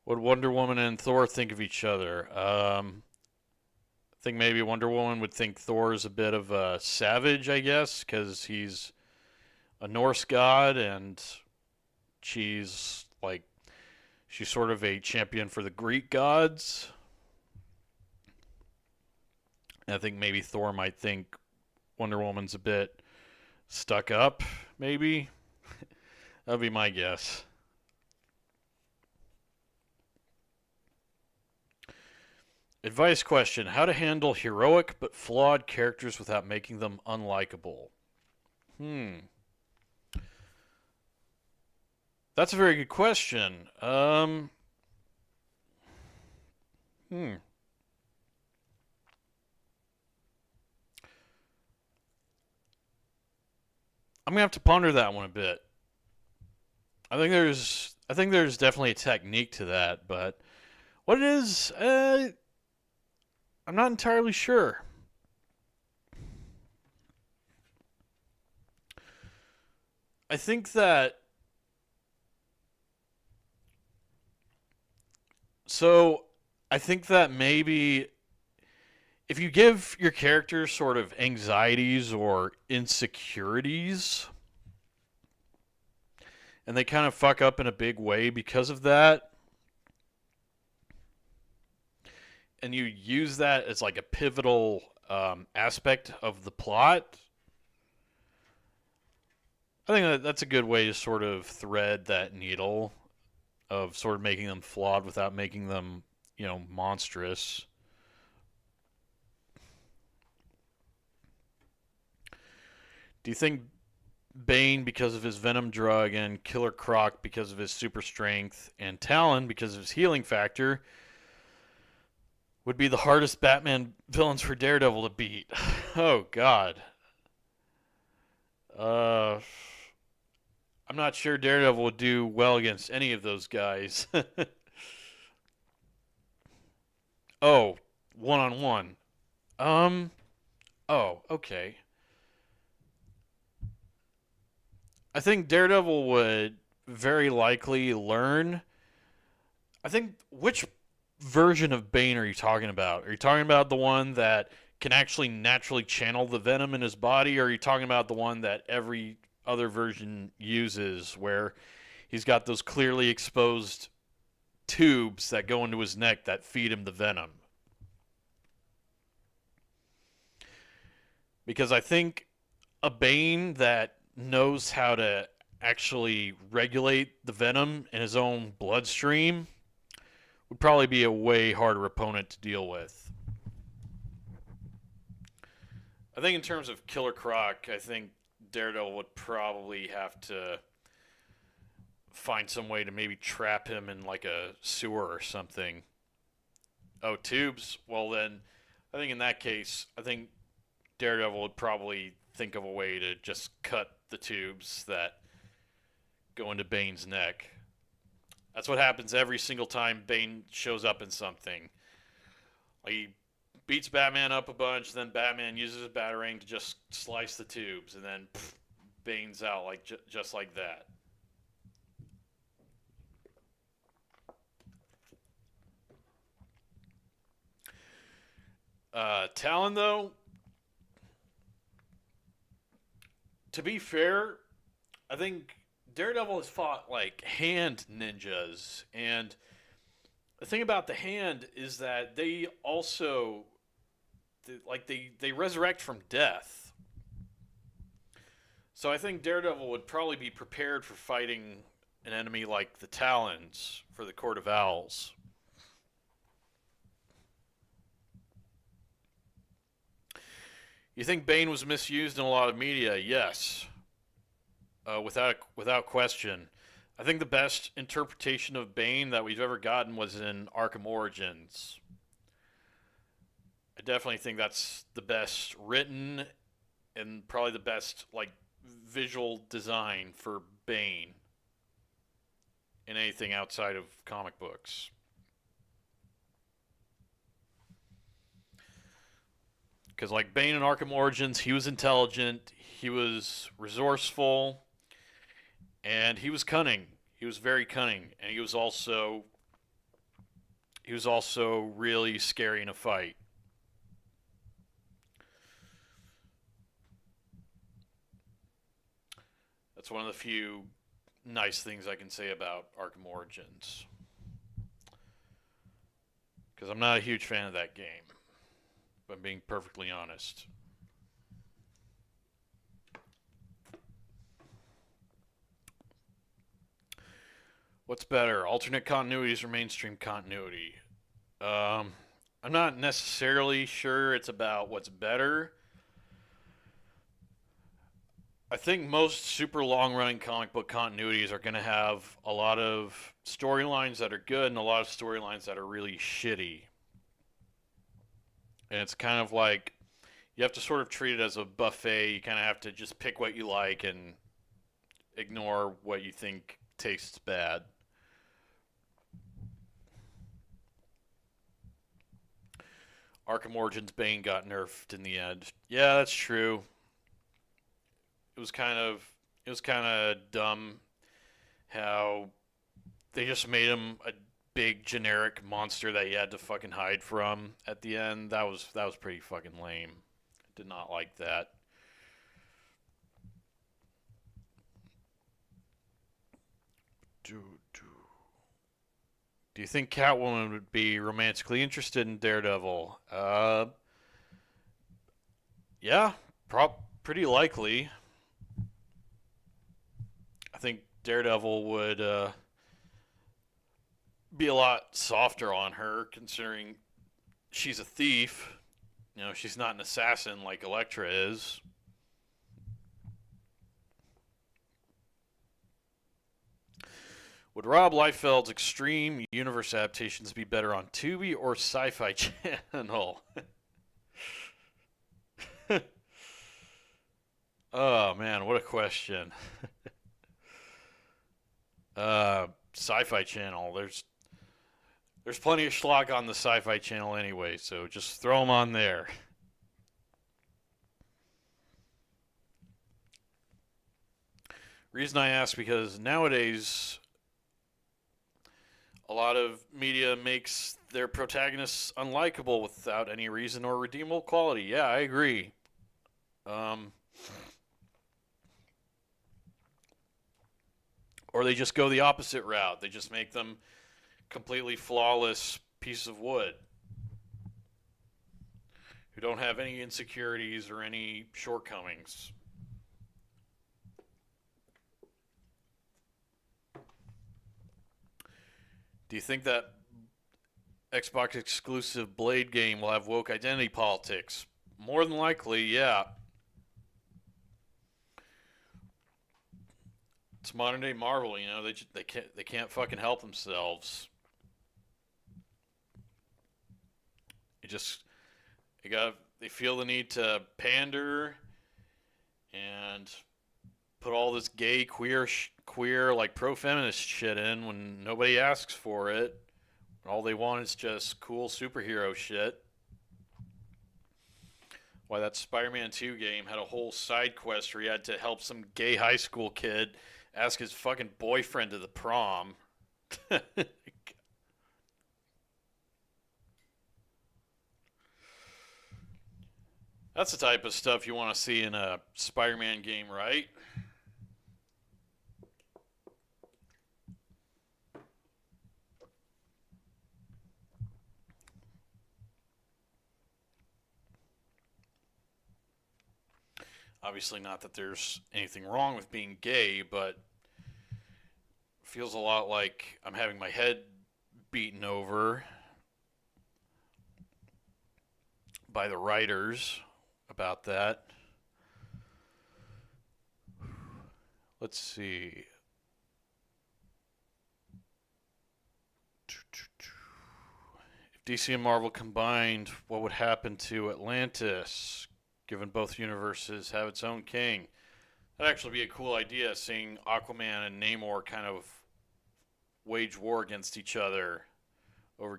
Speaker 2: What Wonder Woman and Thor think of each other? I think maybe Wonder Woman would think Thor is a bit of a savage, I guess, because he's a Norse god and she's sort of a champion for the Greek gods. And I think maybe Thor might think Wonder Woman's a bit stuck up, maybe. That'd be my guess. Advice question: how to handle heroic but flawed characters without making them unlikable? That's a very good question. Hmm. I'm gonna have to ponder that one a bit. I think there's definitely a technique to that, but what it is, I'm not entirely sure. I think that so. I think that maybe if you give your character sort of anxieties or insecurities, and they kind of fuck up in a big way because of that, and you use that as like a pivotal aspect of the plot, I think that's a good way to sort of thread that needle of sort of making them flawed without making them, monstrous. Do you think Bane because of his Venom drug and Killer Croc because of his super strength and Talon because of his healing factor would be the hardest Batman villains for Daredevil to beat? Oh God. Uh, I'm not sure Daredevil would do well against any of those guys. Oh, one on one. Um. Oh, okay. I think Daredevil would very likely learn. I think which version of Bane are you talking about? Are you talking about the one that can actually naturally channel the venom in his body, or are you talking about the one that every other version uses, where he's got those clearly exposed tubes that go into his neck that feed him the venom? Because I think a Bane that knows how to actually regulate the venom in his own bloodstream would probably be a way harder opponent to deal with. I think in terms of Killer Croc, I think Daredevil would probably have to find some way to maybe trap him in like a sewer or something. Oh, tubes? Well, then, I think in that case, I think Daredevil would probably think of a way to just cut the tubes that go into Bane's neck. That's what happens every single time Bane shows up in something. Like he beats Batman up a bunch, then Batman uses a batarang to just slice the tubes, and then Bane's out like just like that. Talon, though, to be fair, I think Daredevil has fought like hand ninjas, and the thing about the hand is that they also they resurrect from death. So I think Daredevil would probably be prepared for fighting an enemy like the Talons for the Court of Owls. You think Bane was misused in a lot of media? Yes, without question. I think the best interpretation of Bane that we've ever gotten was in Arkham Origins. I definitely think that's the best written and probably the best like visual design for Bane in anything outside of comic books. Because like Bane in Arkham Origins, he was intelligent, he was resourceful, and he was cunning. He was very cunning, and he was also really scary in a fight. That's one of the few nice things I can say about Arkham Origins. Because I'm not a huge fan of that game. if I'm being perfectly honest. What's better, alternate continuities or mainstream continuity? I'm not necessarily sure it's about what's better. I think most super long running comic book continuities are going to have a lot of storylines that are good and a lot of storylines that are really shitty. And it's kind of like you have to sort of treat it as a buffet. You kind of have to just pick what you like and ignore what you think tastes bad. Arkham Origins Bane got nerfed in the end. Yeah, that's true. It was kind of dumb how they just made him a big generic monster that you had to fucking hide from at the end. That was pretty fucking lame. Did not like that. Do you think Catwoman would be romantically interested in Daredevil? Yeah, pretty likely. I think Daredevil would be a lot softer on her, considering she's a thief. You know, she's not an assassin like Elektra is. Would Rob Liefeld's Extreme Universe adaptations be better on Tubi or Sci-Fi Channel? Oh man, what a question. Sci-Fi Channel. There's plenty of schlock on the Sci-Fi Channel anyway, so just throw them on there. Reason I ask because nowadays a lot of media makes their protagonists unlikable without any reason or redeemable quality. Yeah, I agree. Or they just go the opposite route. They just make them completely flawless pieces of wood who don't have any insecurities or any shortcomings. Do you think that Xbox exclusive Blade game will have woke identity politics? More than likely, yeah. It's modern day Marvel, you know. They can't fucking help themselves. It just they feel the need to pander and put all this gay queer like pro-feminist shit in when nobody asks for it. All they want is just cool superhero shit. Why that Spider-Man 2 game had a whole side quest where he had to help some gay high school kid ask his fucking boyfriend to the prom. That's the type of stuff you want to see in a Spider-Man game, right? Obviously, not that there's anything wrong with being gay, but feels a lot like I'm having my head beaten over by the writers about that. Let's see. If DC and Marvel combined, what would happen to Atlantis, given both universes have its own king? That'd actually be a cool idea, seeing Aquaman and Namor kind of wage war against each other over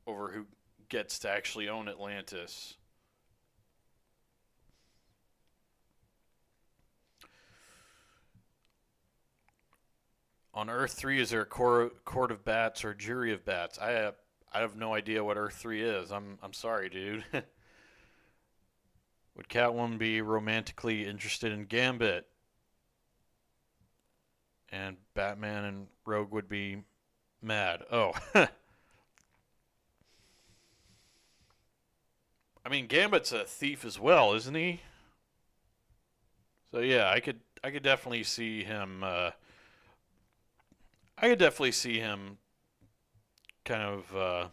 Speaker 2: who gets to actually own Atlantis. On Earth 3, is there a court of bats or jury of bats? I have no idea what Earth 3 is. I'm sorry, dude. Would Catwoman be romantically interested in Gambit? And Batman and Rogue would be mad. Oh. I mean, Gambit's a thief as well, isn't he? So yeah, I could definitely see him. I could definitely see him kind of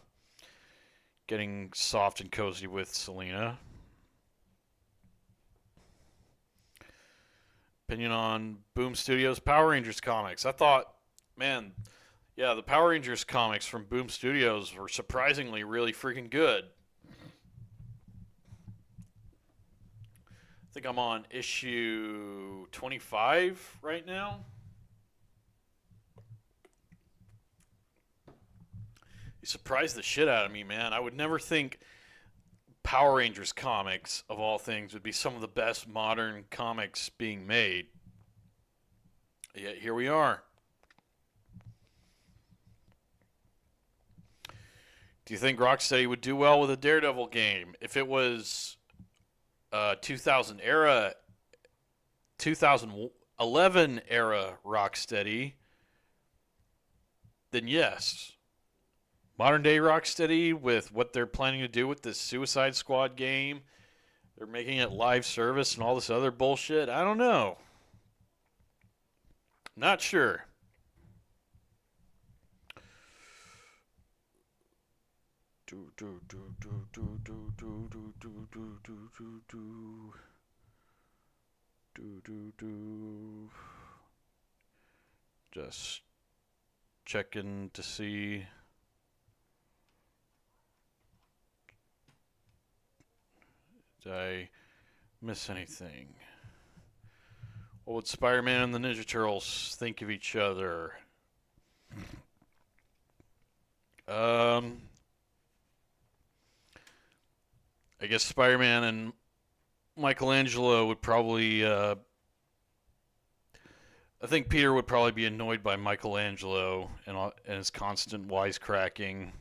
Speaker 2: getting soft and cozy with Selena. Opinion on Boom Studios Power Rangers comics. I thought, man, yeah, the Power Rangers comics from Boom Studios were surprisingly really freaking good. I think I'm on issue 25 right now. You surprised the shit out of me, man. I would never think Power Rangers comics, of all things, would be some of the best modern comics being made. Yet here we are. Do you think Rocksteady would do well with a Daredevil game if it was 2011 era Rocksteady? Then yes. Modern day Rocksteady, with what they're planning to do with this Suicide Squad game, they're making it live service and all this other bullshit. I don't know. Not sure. Just checking to see. Did I miss anything? What would Spider-Man and the Ninja Turtles think of each other? I guess Spider-Man and Michelangelo would probably. I think Peter would probably be annoyed by Michelangelo and his constant wisecracking.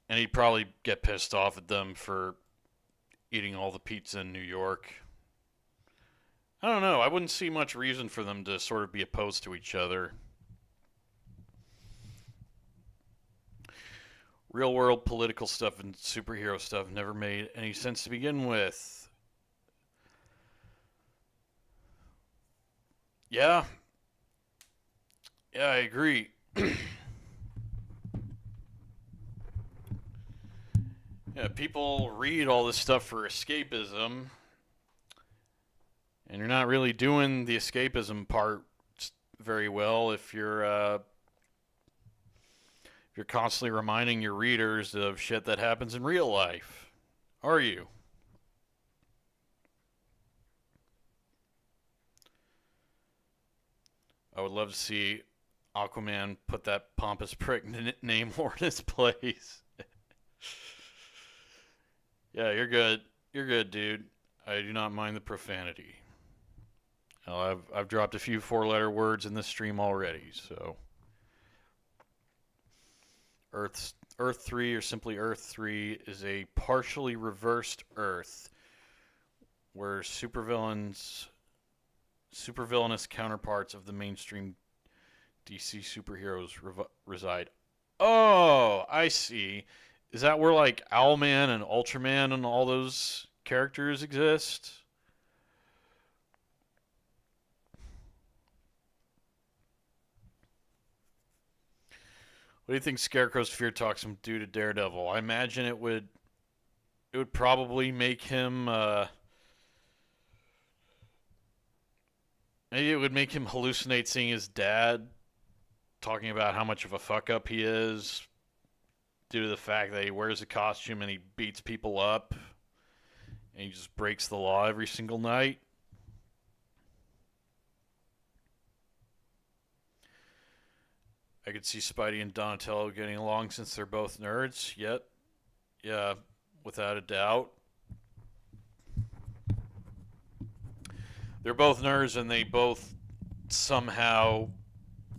Speaker 2: And he'd probably get pissed off at them for eating all the pizza in New York. I don't know. I wouldn't see much reason for them to sort of be opposed to each other. Real world political stuff and superhero stuff never made any sense to begin with. Yeah. Yeah, I agree. Yeah, people read all this stuff for escapism, and you're not really doing the escapism part very well if you're constantly reminding your readers of shit that happens in real life. Are you? I would love to see Aquaman put that pompous prick Namor in his place. Yeah, you're good. You're good, dude. I do not mind the profanity. I've dropped a few four-letter words in this stream already, so Earth 3, or simply Earth 3, is a partially reversed Earth where supervillainous counterparts of the mainstream DC superheroes reside. Oh, I see. Is that where like Owlman and Ultraman and all those characters exist? What do you think Scarecrow's fear toxin would do to Daredevil? I imagine it would probably make him maybe it would make him hallucinate seeing his dad talking about how much of a fuck up he is due to the fact that he wears a costume and he beats people up and he just breaks the law every single night. I could see Spidey and Donatello getting along since they're both nerds. Yet, yeah, without a doubt. They're both nerds and they both somehow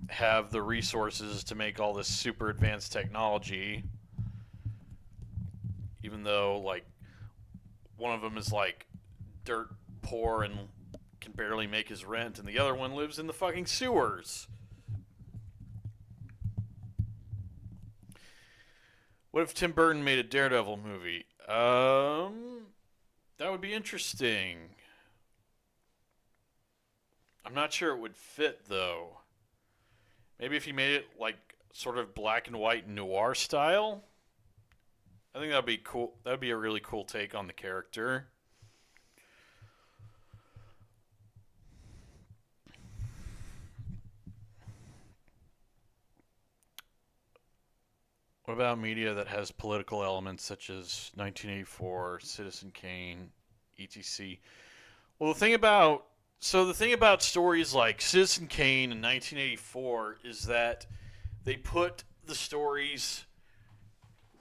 Speaker 2: have the resources to make all this super advanced technology. Even though, like, one of them is, like, dirt poor and can barely make his rent, and the other one lives in the fucking sewers. What if Tim Burton made a Daredevil movie? That would be interesting. I'm not sure it would fit though. Maybe if he made it like sort of black and white noir style. I think that'd be cool. That'd be a really cool take on the character. What about media that has political elements such as 1984, Citizen Kane, etc.? Well, the thing about stories like Citizen Kane in 1984 is that they put the stories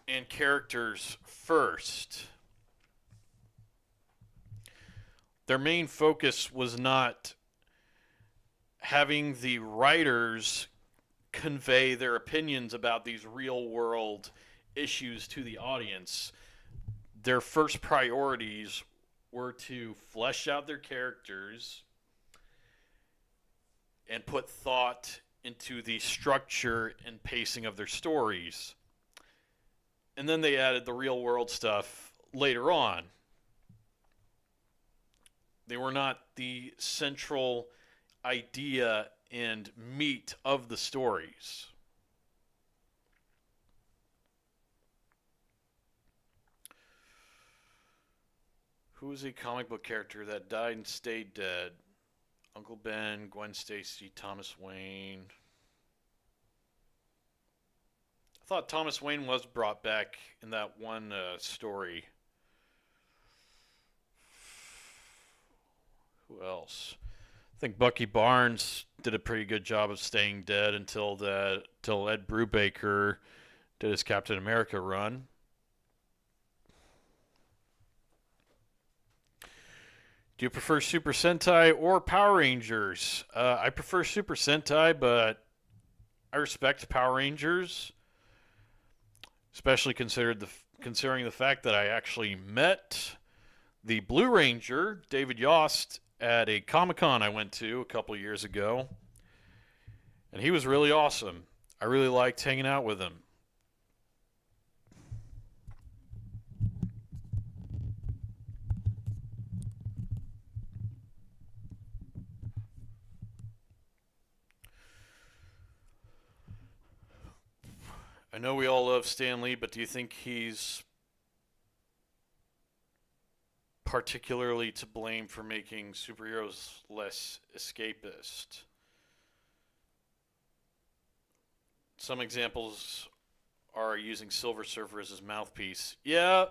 Speaker 2: and characters first. Their main focus was not having the writers convey their opinions about these real world issues to the audience. Their first priorities were to flesh out their characters and put thought into the structure and pacing of their stories. And then they added the real world stuff later on. They were not the central idea and meat of the stories. Who is a comic book character that died and stayed dead? Uncle Ben, Gwen Stacy, Thomas Wayne. I thought Thomas Wayne was brought back in that one story. Who else? I think Bucky Barnes did a pretty good job of staying dead until Ed Brubaker did his Captain America run. Do you prefer Super Sentai or Power Rangers? I prefer Super Sentai, but I respect Power Rangers, especially considering the fact that I actually met the Blue Ranger, David Yost, at a Comic-Con I went to a couple years ago, and he was really awesome. I really liked hanging out with him. I know we all love Stan Lee, but do you think he's particularly to blame for making superheroes less escapist? Some examples are using Silver Surfer as his mouthpiece. Yeah,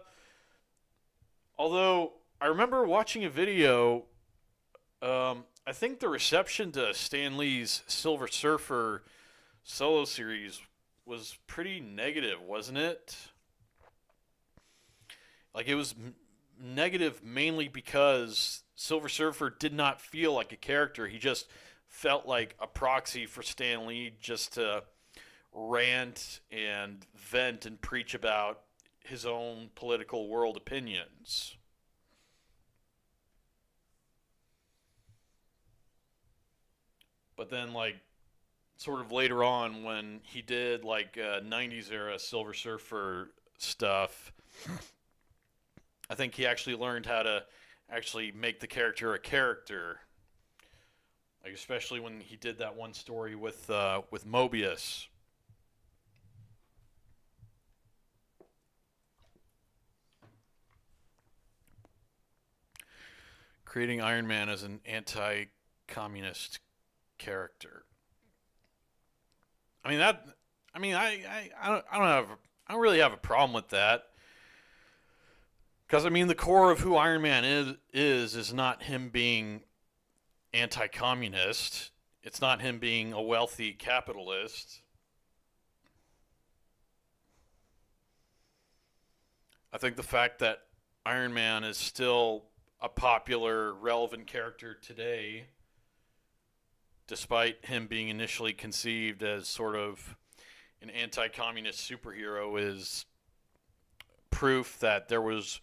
Speaker 2: although I remember watching a video, I think the reception to Stan Lee's Silver Surfer solo series was pretty negative, wasn't it? Like, it was negative mainly because Silver Surfer did not feel like a character. He just felt like a proxy for Stan Lee just to rant and vent and preach about his own political world opinions. But then, like, sort of later on when he did, like, 90s era Silver Surfer stuff, I think he actually learned how to actually make the character a character. Like, especially when he did that one story with Mobius. Creating Iron Man as an anti-communist character. I mean that. I mean, I don't really have a problem with that. Because, I mean, the core of who Iron Man is not him being anti-communist. It's not him being a wealthy capitalist. I think the fact that Iron Man is still a popular, relevant character today, despite him being initially conceived as sort of an anti-communist superhero, is proof that there was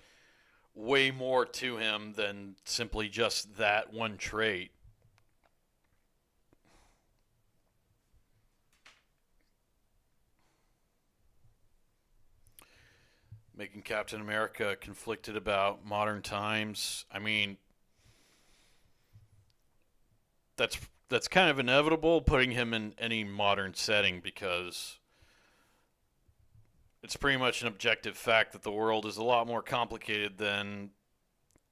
Speaker 2: way more to him than simply just that one trait. making Captain America conflicted about modern times. I mean, that's that's kind of inevitable putting him in any modern setting because it's pretty much an objective fact that the world is a lot more complicated than,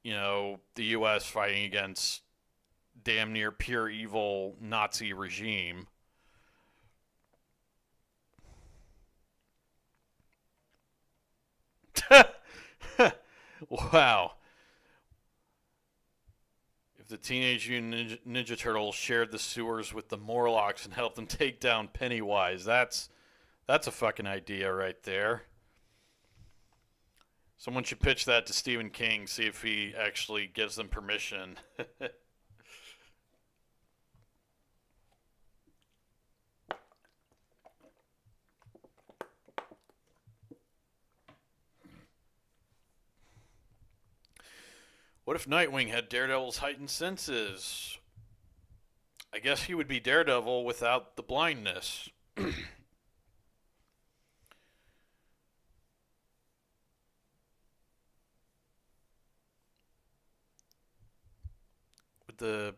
Speaker 2: the US fighting against damn near pure evil Nazi regime. Wow. If the Teenage Mutant Ninja Turtles shared the sewers with the Morlocks and helped them take down Pennywise, that's a fucking idea right there. Someone should pitch that to Stephen King, see if he actually gives them permission. What if Nightwing had Daredevil's heightened senses? I guess he would be Daredevil without the blindness. Would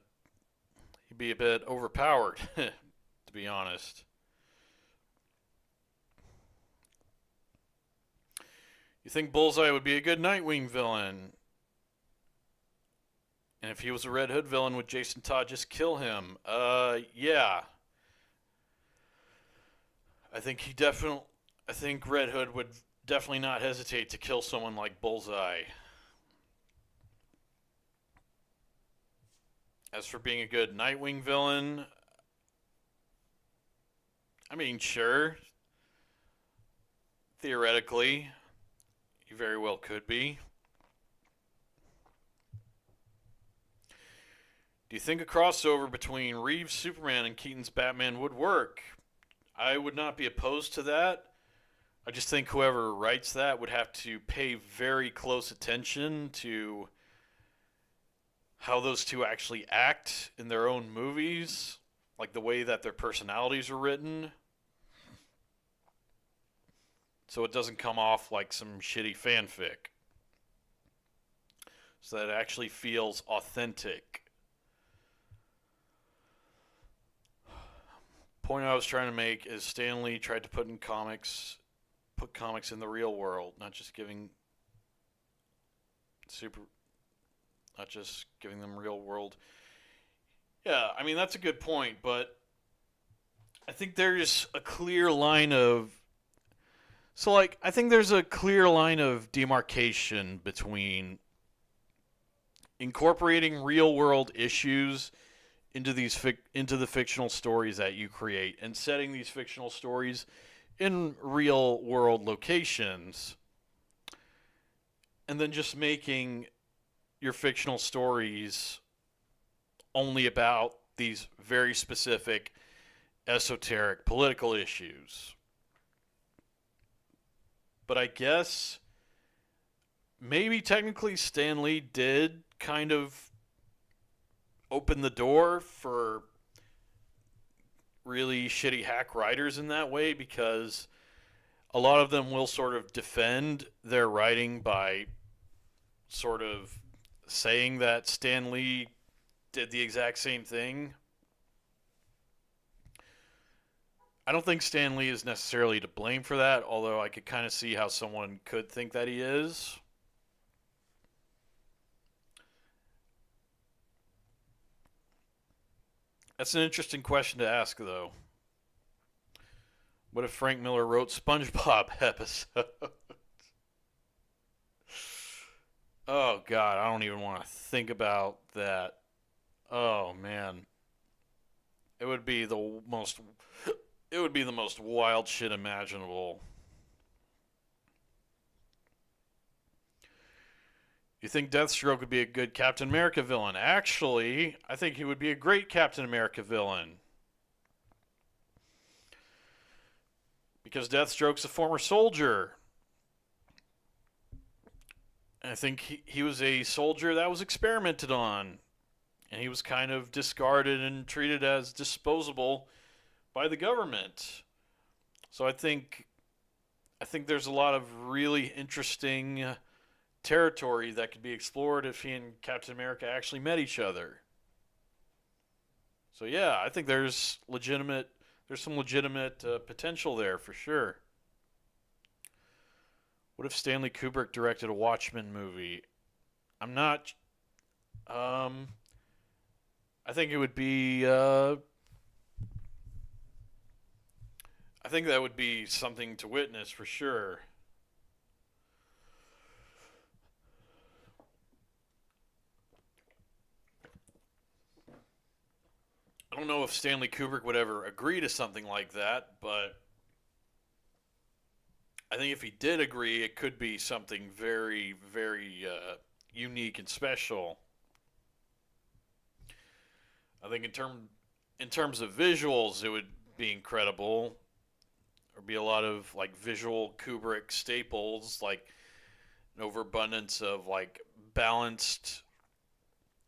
Speaker 2: he'd be a bit overpowered, to be honest. You think Bullseye would be a good Nightwing villain? And if he was a Red Hood villain, would Jason Todd just kill him? Yeah. I think Red Hood would definitely not hesitate to kill someone like Bullseye. As for being a good Nightwing villain, I mean, sure. Theoretically, he very well could be. Do you think a crossover between Reeves' Superman and Keaton's Batman would work? I would not be opposed to that. I just think whoever writes that would have to pay very close attention to how those two actually act in their own movies, like the way that their personalities are written, so it doesn't come off like some shitty fanfic, so that it actually feels authentic. Point I was trying to make is Stan Lee tried to put comics in the real world, not just giving them real world. Yeah, I mean that's a good point, but I think there's a clear line of demarcation between incorporating real world issues into the fictional stories that you create and setting these fictional stories in real world locations, and then just making your fictional stories only about these very specific esoteric political issues. But I guess maybe technically Stan Lee did kind of open the door for really shitty hack writers in that way, because a lot of them will sort of defend their writing by sort of saying that Stan Lee did the exact same thing. I don't think Stan Lee is necessarily to blame for that, although I could kind of see how someone could think that he is. That's an interesting question to ask, though. What if Frank Miller wrote SpongeBob episodes? Oh, God, I don't even want to think about that. Oh, man. It would be the most wild shit imaginable. You think Deathstroke would be a good Captain America villain? Actually, I think he would be a great Captain America villain. Because Deathstroke's a former soldier. And I think he was a soldier that was experimented on. And he was kind of discarded and treated as disposable by the government. So I think I think there's a lot of really interesting territory that could be explored if he and Captain America actually met each other. So yeah, I think there's some legitimate potential there for sure. What if Stanley Kubrick directed a Watchmen movie? I'm not. Um, I think it would be. I think that would be something to witness for sure. I don't know if Stanley Kubrick would ever agree to something like that, but I think if he did agree, it could be something very, very unique and special. I think in terms of visuals, it would be incredible. There'd be a lot of like visual Kubrick staples, like an overabundance of like balanced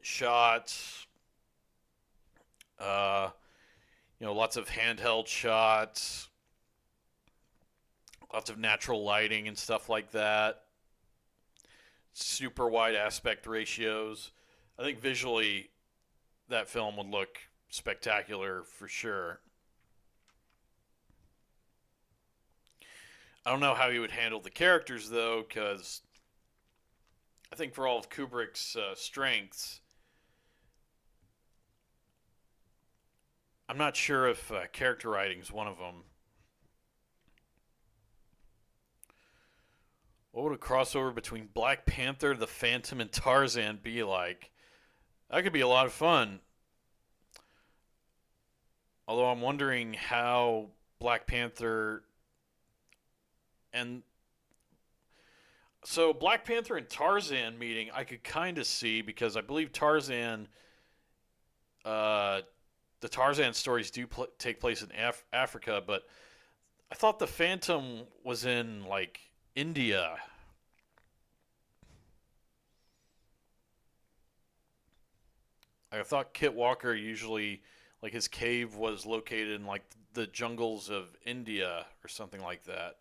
Speaker 2: shots, uh, lots of handheld shots, lots of natural lighting and stuff like that. Super wide aspect ratios. I think visually that film would look spectacular for sure. I don't know how he would handle the characters though, because I think for all of Kubrick's strengths, I'm not sure if character writing is one of them. What would a crossover between Black Panther, The Phantom, and Tarzan be like? That could be a lot of fun. Although I'm wondering how Black Panther and so Black Panther and Tarzan meeting, I could kind of see because I believe uh, the Tarzan stories do take place in Africa, but I thought the Phantom was in like India. I thought Kit Walker usually like his cave was located in like the jungles of India or something like that.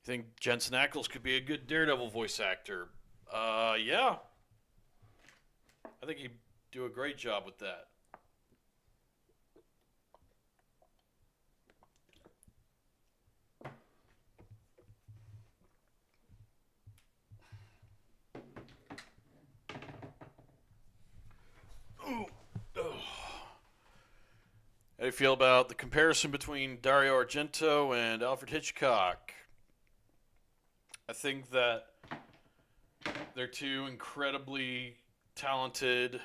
Speaker 2: You think Jensen Ackles could be a good Daredevil voice actor? Yeah, I think he'd do a great job with that. Ooh. Oh. How do you feel about the comparison between Dario Argento and Alfred Hitchcock? I think that they're two incredibly talented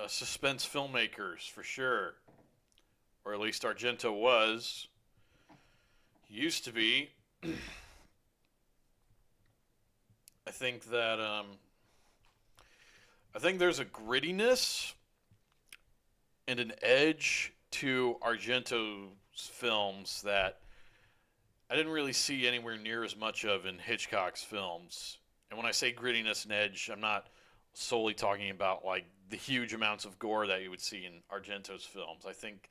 Speaker 2: suspense filmmakers for sure, or at least Argento was. He used to be. I think that I think there's a grittiness and an edge to Argento's films that I didn't really see anywhere near as much of in Hitchcock's films. And when I say grittiness and edge, I'm not solely talking about like the huge amounts of gore that you would see in Argento's films. I think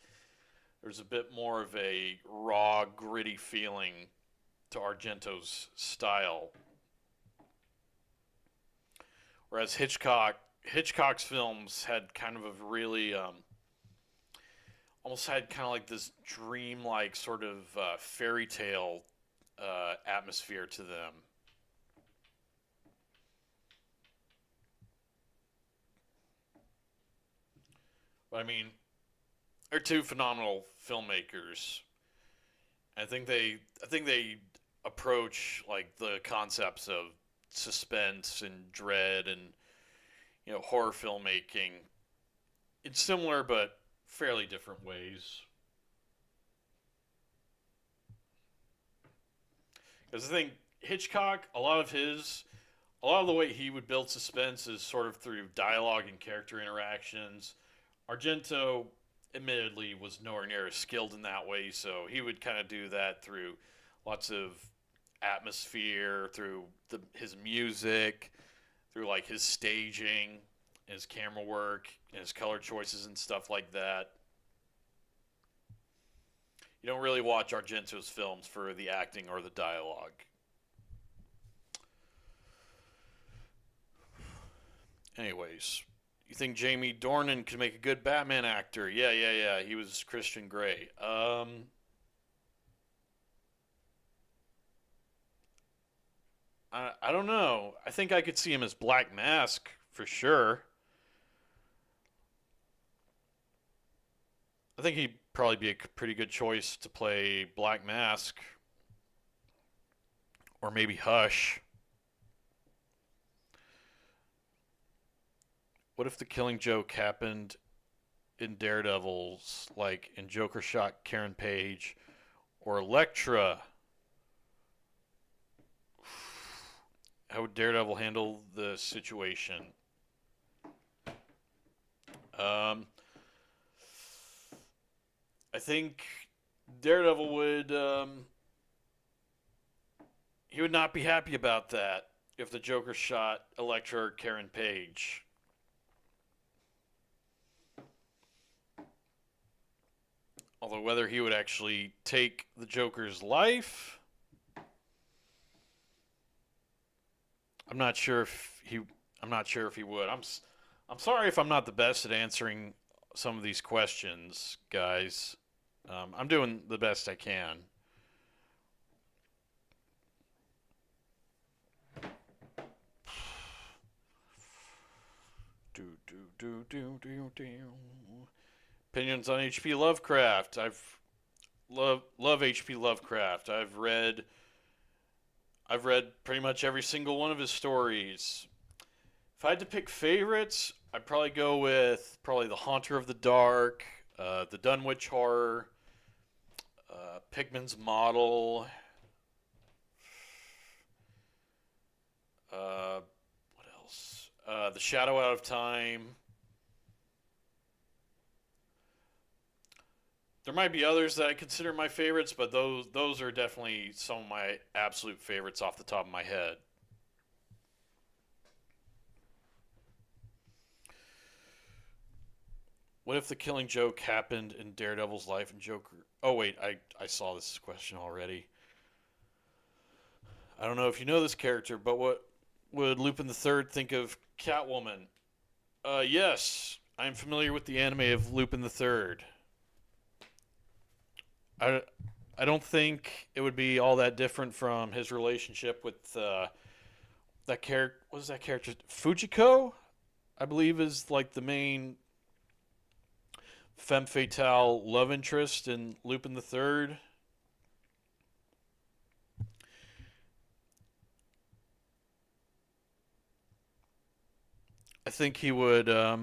Speaker 2: there's a bit more of a raw, gritty feeling to Argento's style. Whereas Hitchcock's films had kind of a really almost had kind of like this dream-like sort of fairy tale atmosphere to them. But I mean, they're two phenomenal filmmakers. I think they approach like the concepts of suspense and dread and horror filmmaking in similar but fairly different ways. Because I think Hitchcock, a lot of the way he would build suspense is sort of through dialogue and character interactions. Argento, admittedly, was nowhere near as skilled in that way, so he would kind of do that through lots of atmosphere, through his music, through like his staging, his camera work, his color choices and stuff like that. You don't really watch Argento's films for the acting or the dialogue. Anyways, you think Jamie Dornan could make a good Batman actor? Yeah. He was Christian Grey. I don't know. I think I could see him as Black Mask for sure. I think he'd probably be a pretty good choice to play Black Mask or maybe Hush. What if the killing joke happened in Daredevil's, like in Joker shot Karen Page or Elektra? How would Daredevil handle the situation? I think Daredevil would he would not be happy about that if the Joker shot Elektra or Karen Page. Although whether he would actually take the Joker's life, I'm not sure if he. I'm not sure if he would. I'm sorry if I'm not the best at answering some of these questions, guys. I'm doing the best I can. Opinions on H.P. Lovecraft. I've love H.P. Lovecraft. I've read pretty much every single one of his stories. If I had to pick favorites, I'd probably go with The Haunter of the Dark, the Dunwich Horror, Pigman's Model. What else? The Shadow Out of Time. There might be others that I consider my favorites, but those are definitely some of my absolute favorites off the top of my head. What if the killing joke happened in Daredevil's life and Joker? Oh wait, I saw this question already. I don't know if you know this character, but what would Lupin the Third think of Catwoman? Yes, I'm familiar with the anime of Lupin the Third. I, I don't think it would be all that different from his relationship with that character. What is that character? Fujiko, I believe, is like the main femme fatale love interest in Lupin the Third. I think he would. I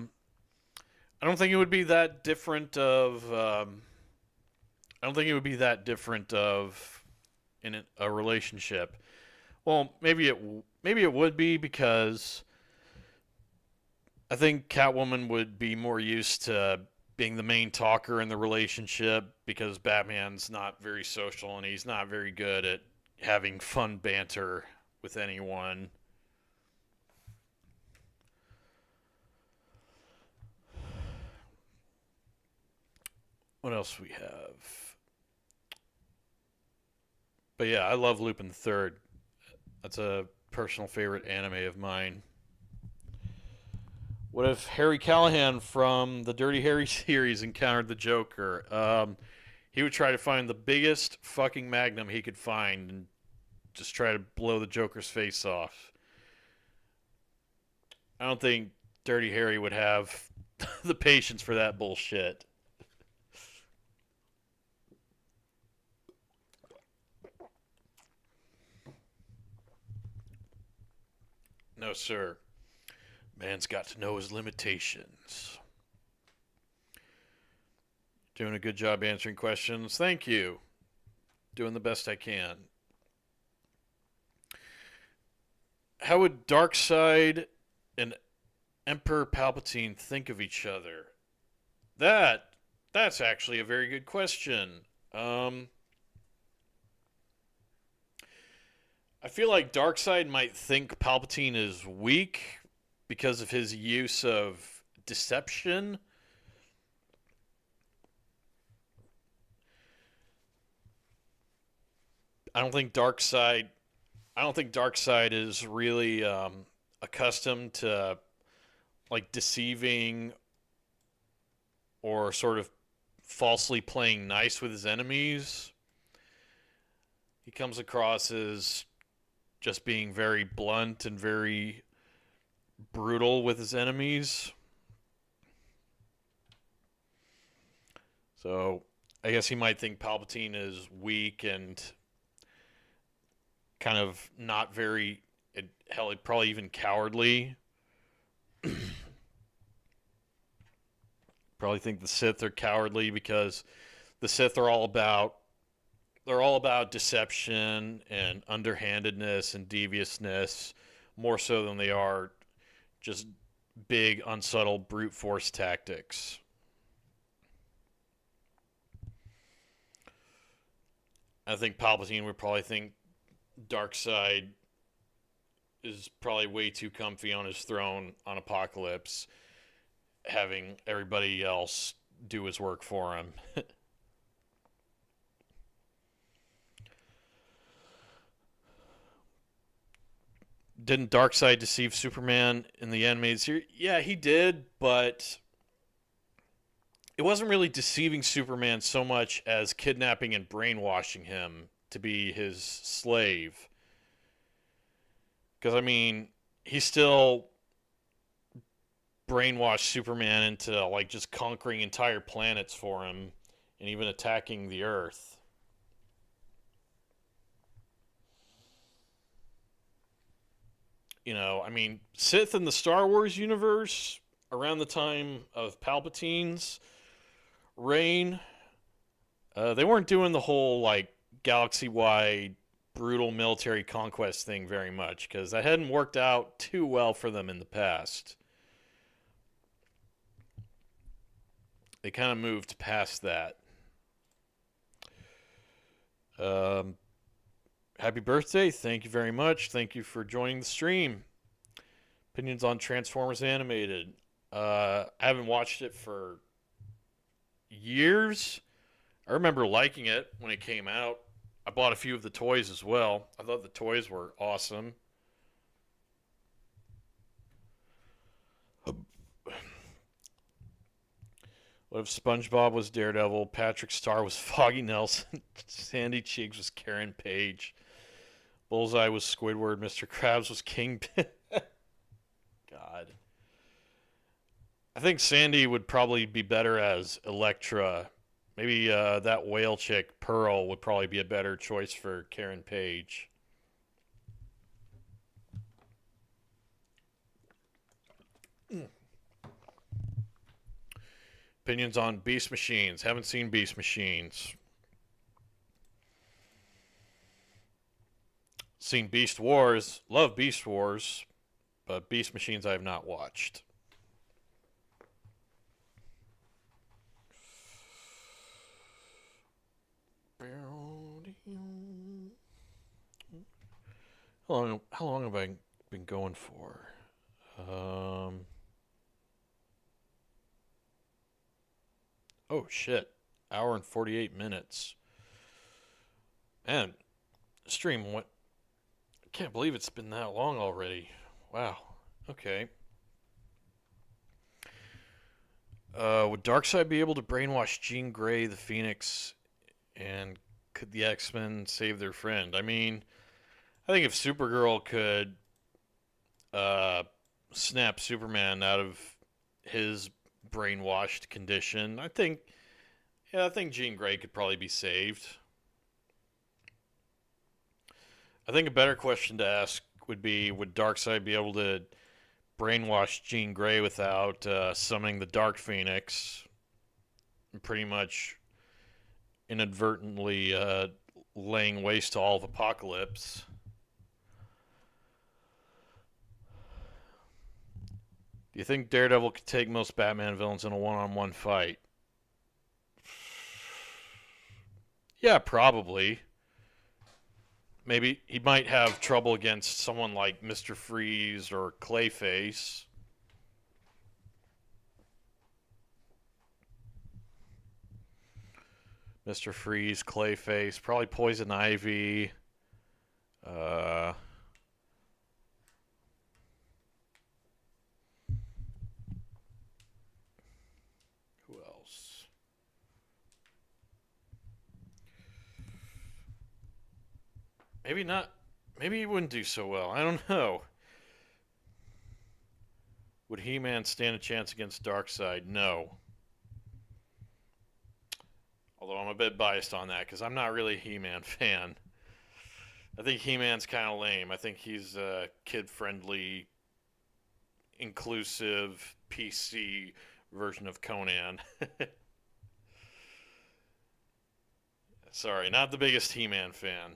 Speaker 2: don't think it would be that different of. I don't think it would be that different of in a relationship. Well, maybe it would be because I think Catwoman would be more used to being the main talker in the relationship because Batman's not very social and he's not very good at having fun banter with anyone. What else we have? But yeah, I love Lupin the Third. That's a personal favorite anime of mine. What if Harry Callahan from the Dirty Harry series encountered the Joker? He would try to find the biggest fucking magnum he could find and just try to blow the Joker's face off. I don't think Dirty Harry would have the patience for that bullshit. No, sir. Man's got to know his limitations. Doing a good job answering questions. Thank you. Doing the best I can. How would Darkseid and Emperor Palpatine think of each other? That's actually a very good question. I feel like Darkseid might think Palpatine is weak because of his use of deception. I don't think Darkseid. I don't think Darkseid is really accustomed to like deceiving or sort of falsely playing nice with his enemies. He comes across as just being very blunt and very brutal with his enemies. So I guess he might think Palpatine is weak and kind of not very, hell, probably even cowardly. Probably think the Sith are cowardly because the Sith are all about deception and underhandedness and deviousness more so than they are just big unsubtle brute force tactics. I think Palpatine would probably think Darkseid is probably way too comfy on his throne on Apocalypse, having everybody else do his work for him. Didn't Darkseid deceive Superman in the animated series? Yeah, he did, but it wasn't really deceiving Superman so much as kidnapping and brainwashing him to be his slave. Because, I mean, he still brainwashed Superman into, like, just conquering entire planets for him and even attacking the Earth. You know, I mean, Sith in the Star Wars universe around the time of Palpatine's reign, they weren't doing the whole like galaxy-wide brutal military conquest thing very much because that hadn't worked out too well for them in the past. They kind of moved past that. Um, Happy birthday. Thank you very much. Thank you for joining the stream. Opinions on Transformers Animated. I haven't watched it for years. I remember liking it when it came out. I bought a few of the toys as well. I thought the toys were awesome. What if SpongeBob was Daredevil, Patrick Star was Foggy Nelson, Sandy Cheeks was Karen Page, Bullseye was Squidward, Mr. Krabs was Kingpin? God. I think Sandy would probably be better as Elektra. Maybe that whale chick, Pearl, would probably be a better choice for Karen Page. Opinions on Beast Machines. Haven't seen Beast Machines. Seen Beast Wars. Love Beast Wars. But Beast Machines I have not watched. How long have I been going for? Oh shit. Hour and 48 minutes. Man, stream what? I can't believe it's been that long already. Wow. Okay. Would Darkseid be able to brainwash Jean Grey, the Phoenix, and could the X-Men save their friend? I mean, I think if Supergirl could snap Superman out of his brainwashed condition, I think Jean Grey could probably be saved. I think a better question to ask would be, would Darkseid be able to brainwash Jean Grey without summoning the Dark Phoenix and pretty much inadvertently laying waste to all of Apocalypse? Do you think Daredevil could take most Batman villains in a one-on-one fight? Yeah, probably. Maybe he might have trouble against someone like Mr. Freeze or Clayface. Mr. Freeze, Clayface, probably Poison Ivy. Uh, who else? Maybe not. Maybe he wouldn't do so well. I don't know. Would He-Man stand a chance against Darkseid? No. Although I'm a bit biased on that because I'm not really a He-Man fan. I think He-Man's kind of lame. I think he's a kid-friendly, inclusive, PC version of Conan. Sorry, not the biggest He-Man fan.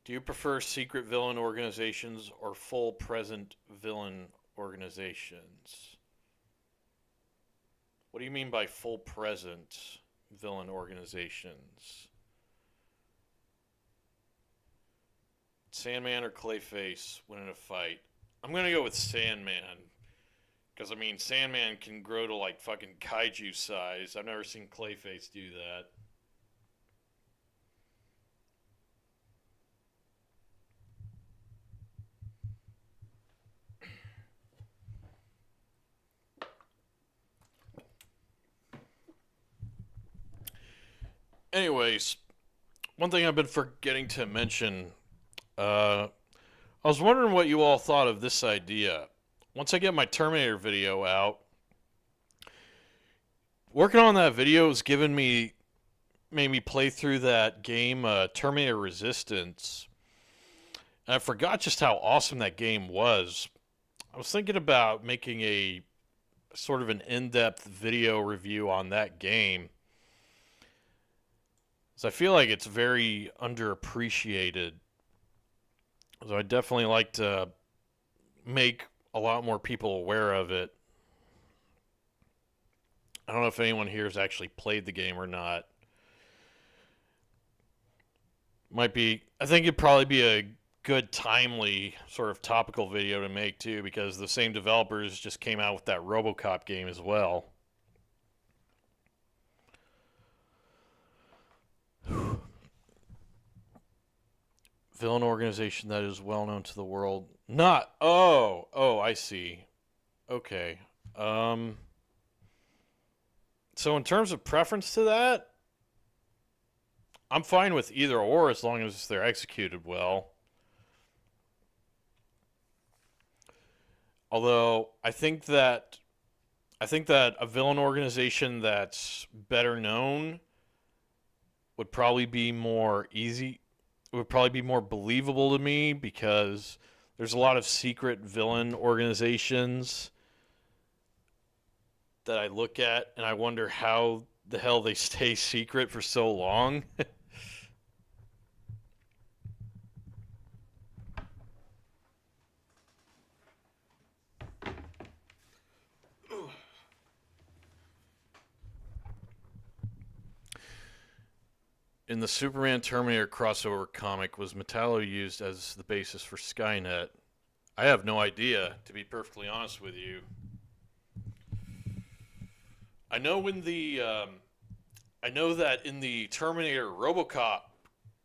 Speaker 2: Do you prefer secret villain organizations or full present villain organizations? What do you mean by full present villain organizations? Sandman or Clayface when in a fight? I'm gonna go with Sandman. Because, I mean, Sandman can grow to like fucking kaiju size. I've never seen Clayface do that. Anyways, one thing I've been forgetting to mention. I was wondering what you all thought of this idea. Once I get my Terminator video out, working on that video has made me play through that game, Terminator Resistance. And I forgot just how awesome that game was. I was thinking about making a sort of an in-depth video review on that game. So I feel like it's very underappreciated. So I definitely like to make a lot more people aware of it. I don't know if anyone here has actually played the game or not. I think it'd probably be a good, timely, sort of topical video to make too, because the same developers just came out with that RoboCop game as well. Villain organization that is well known to the world. Not. Oh, I see. Okay. So in terms of preference to that, I'm fine with either or as long as they're executed well. Although I think that a villain organization that's better known would probably be more easy. It would probably be more believable to me because there's a lot of secret villain organizations that I look at and I wonder how the hell they stay secret for so long. In the Superman Terminator crossover comic, was Metallo used as the basis for Skynet? I have no idea, to be perfectly honest with you. I know I know that in the Terminator RoboCop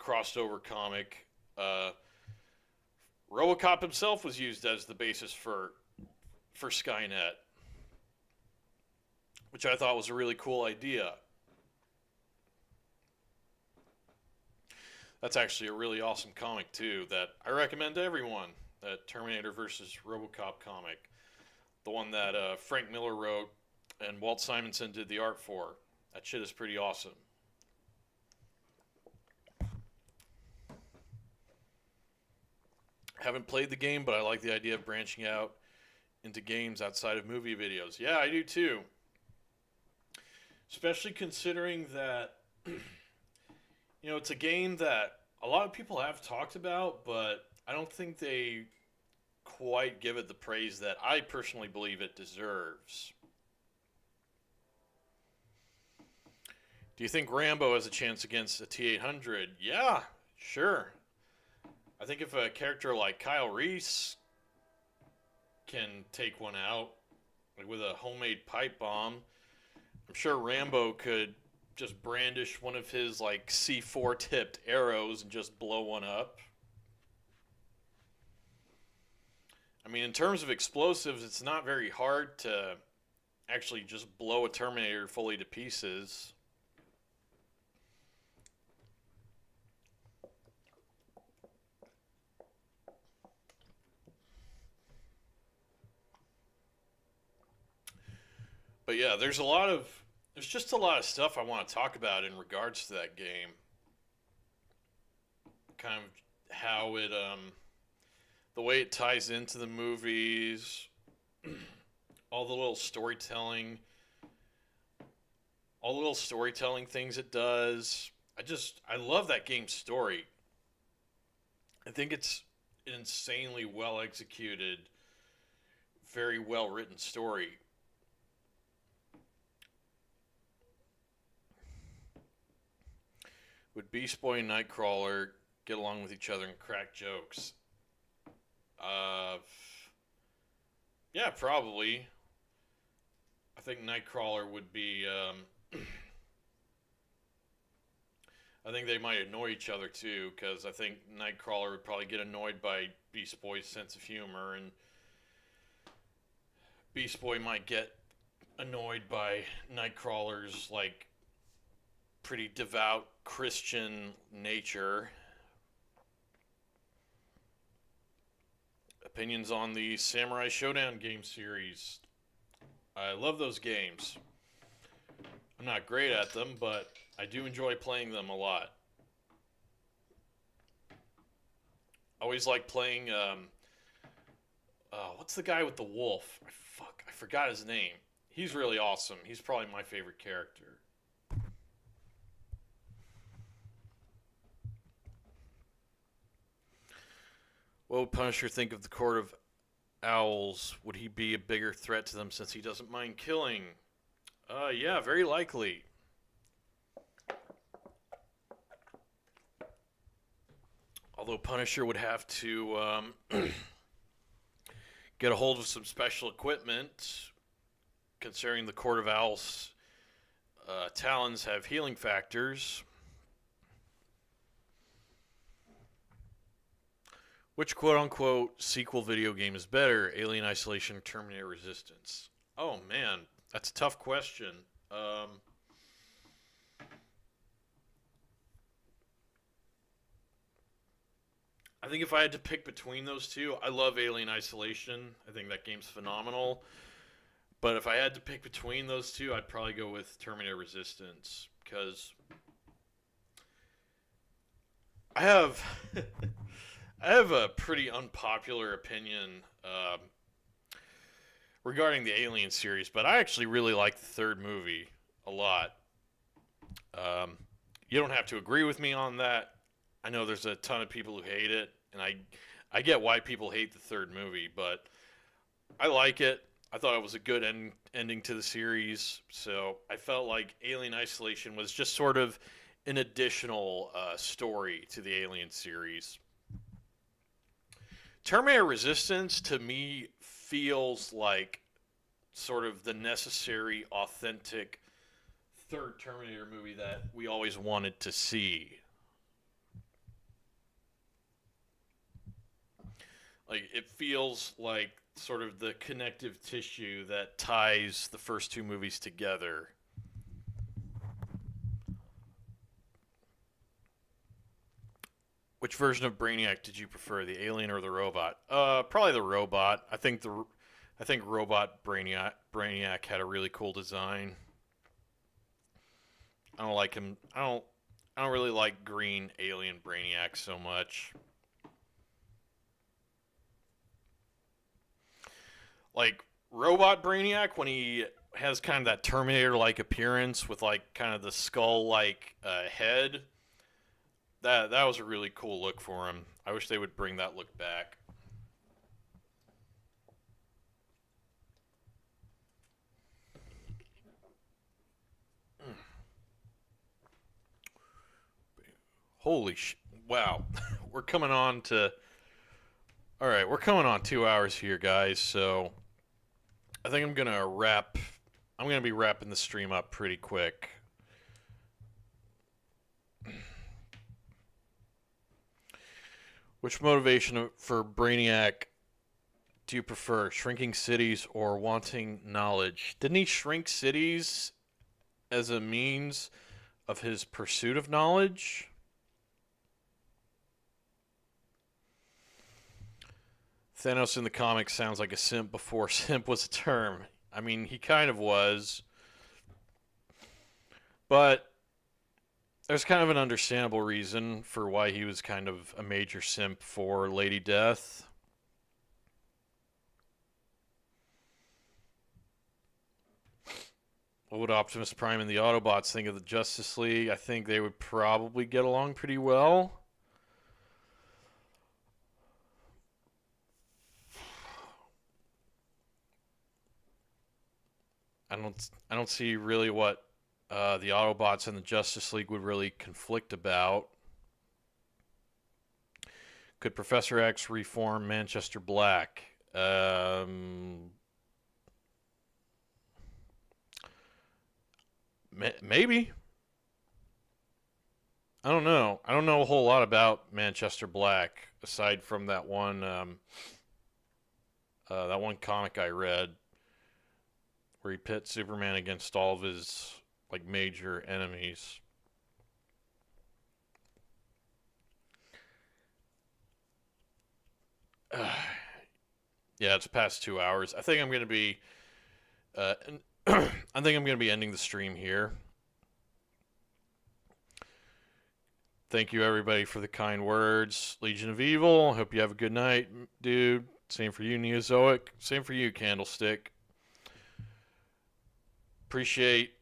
Speaker 2: crossover comic, RoboCop himself was used as the basis for Skynet, which I thought was a really cool idea. That's actually a really awesome comic too that I recommend to everyone. That Terminator versus RoboCop comic, the one that Frank Miller wrote and Walt Simonson did the art for. That shit is pretty awesome. Haven't played the game, but I like the idea of branching out into games outside of movie videos. Yeah, I do too. Especially considering that, it's a game that a lot of people have talked about, but I don't think they quite give it the praise that I personally believe it deserves. Do you think Rambo has a chance against a T-800? Yeah, sure. I think if a character like Kyle Reese
Speaker 1: can take one out, like with a homemade pipe bomb. I'm sure Rambo could just brandish one of his like C4 tipped arrows and just blow one up. I mean, in terms of explosives, it's not very hard to actually just blow a Terminator fully to pieces. But yeah, there's just a lot of stuff I want to talk about in regards to that game. Kind of how it the way it ties into the movies, all the little storytelling, all the little storytelling things it does. I love that game's story. I think it's an insanely well executed, very well written story. Would Beast Boy and Nightcrawler get along with each other and crack jokes? Uh, yeah, probably. I think Nightcrawler would be. I think they might annoy each other too, because I think Nightcrawler would probably get annoyed by Beast Boy's sense of humor, and Beast Boy might get annoyed by Nightcrawler's like pretty devout Christian nature. Opinions on the Samurai Showdown game series. I love those games. I'm not great at them, but I do enjoy playing them a lot. I always like playing. What's the guy with the wolf? I forgot his name. He's really awesome. He's probably my favorite character. What would Punisher think of the Court of Owls? Would he be a bigger threat to them since he doesn't mind killing? Yeah, very likely. Although Punisher would have to get a hold of some special equipment, considering the Court of Owls talons have healing factors. Which quote-unquote sequel video game is better, Alien Isolation or Terminator Resistance? Oh man, that's a tough question. I think if I had to pick between those two, I love Alien Isolation. I think that game's phenomenal. But if I had to pick between those two, I'd probably go with Terminator Resistance because I have I have a pretty unpopular opinion regarding the Alien series, but I actually really like the third movie a lot. You don't have to agree with me on that. I know there's a ton of people who hate it, and I get why people hate the third movie, but I like it. I thought it was a good ending to the series, so I felt like Alien Isolation was just sort of an additional story to the Alien series. Terminator Resistance to me feels like sort of the necessary, authentic third Terminator movie that we always wanted to see. Like it feels like sort of the connective tissue that ties the first two movies together. Which version of Brainiac did you prefer, the alien or the robot? Probably the robot. I think robot Brainiac had a really cool design. I don't like him. I don't really like green alien Brainiac so much. Like robot Brainiac when he has kind of that Terminator like appearance with like kind of the skull like head. That was a really cool look for him. I wish they would bring that look back. Holy sh! Wow, we're coming on to
Speaker 2: All right, we're coming on 2 hours here, guys. So I think I'm gonna wrap. I'm gonna be wrapping the stream up pretty quick. Which motivation for Brainiac do you prefer, shrinking cities or wanting knowledge? Didn't he shrink cities as a means of his pursuit of knowledge? Thanos in the comics sounds like a simp before simp was a term. I mean, he kind of was. But there's kind of an understandable reason for why he was kind of a major simp for Lady Death. What would Optimus Prime and the Autobots think of the Justice League? I think they would probably get along pretty well. I don't see really what the Autobots and the Justice League would really conflict about. Could Professor X reform Manchester Black? Maybe. I don't know. I don't know a whole lot about Manchester Black aside from that one comic I read where he pits Superman against all of his like major enemies. Yeah, it's past 2 hours. I think I'm gonna be, I think I'm gonna be ending the stream here. Thank you everybody for the kind words. Legion of Evil. Hope you have a good night, dude. Same for you, Neozoic. Same for you, Candlestick. Appreciate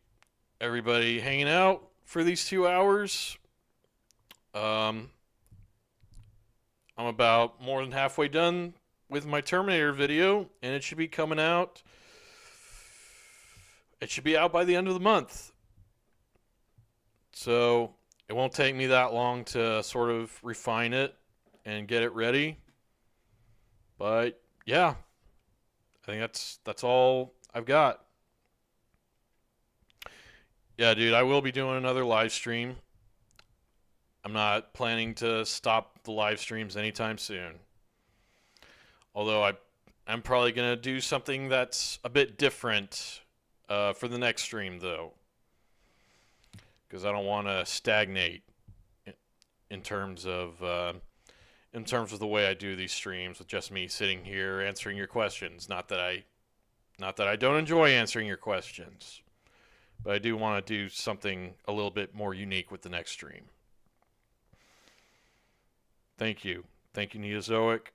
Speaker 2: everybody hanging out for these 2 hours. I'm about more than halfway done with my Terminator video, and it should be coming out. It should be out by the end of the month. So it won't take me that long to sort of refine it and get it ready. But yeah, I think that's all I've got. Yeah, dude, I will be doing another live stream. I'm not planning to stop the live streams anytime soon. Although I'm probably going to do something that's a bit different for the next stream, though. Because I don't want to stagnate in terms of the way I do these streams with just me sitting here answering your questions. Not that I don't enjoy answering your questions, but I do want to do something a little bit more unique with the next stream. Thank you, Neozoic.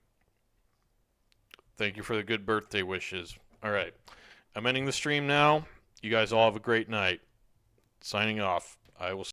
Speaker 2: Thank you for the good birthday wishes. All right, I'm ending the stream now. You guys all have a great night. Signing off. I will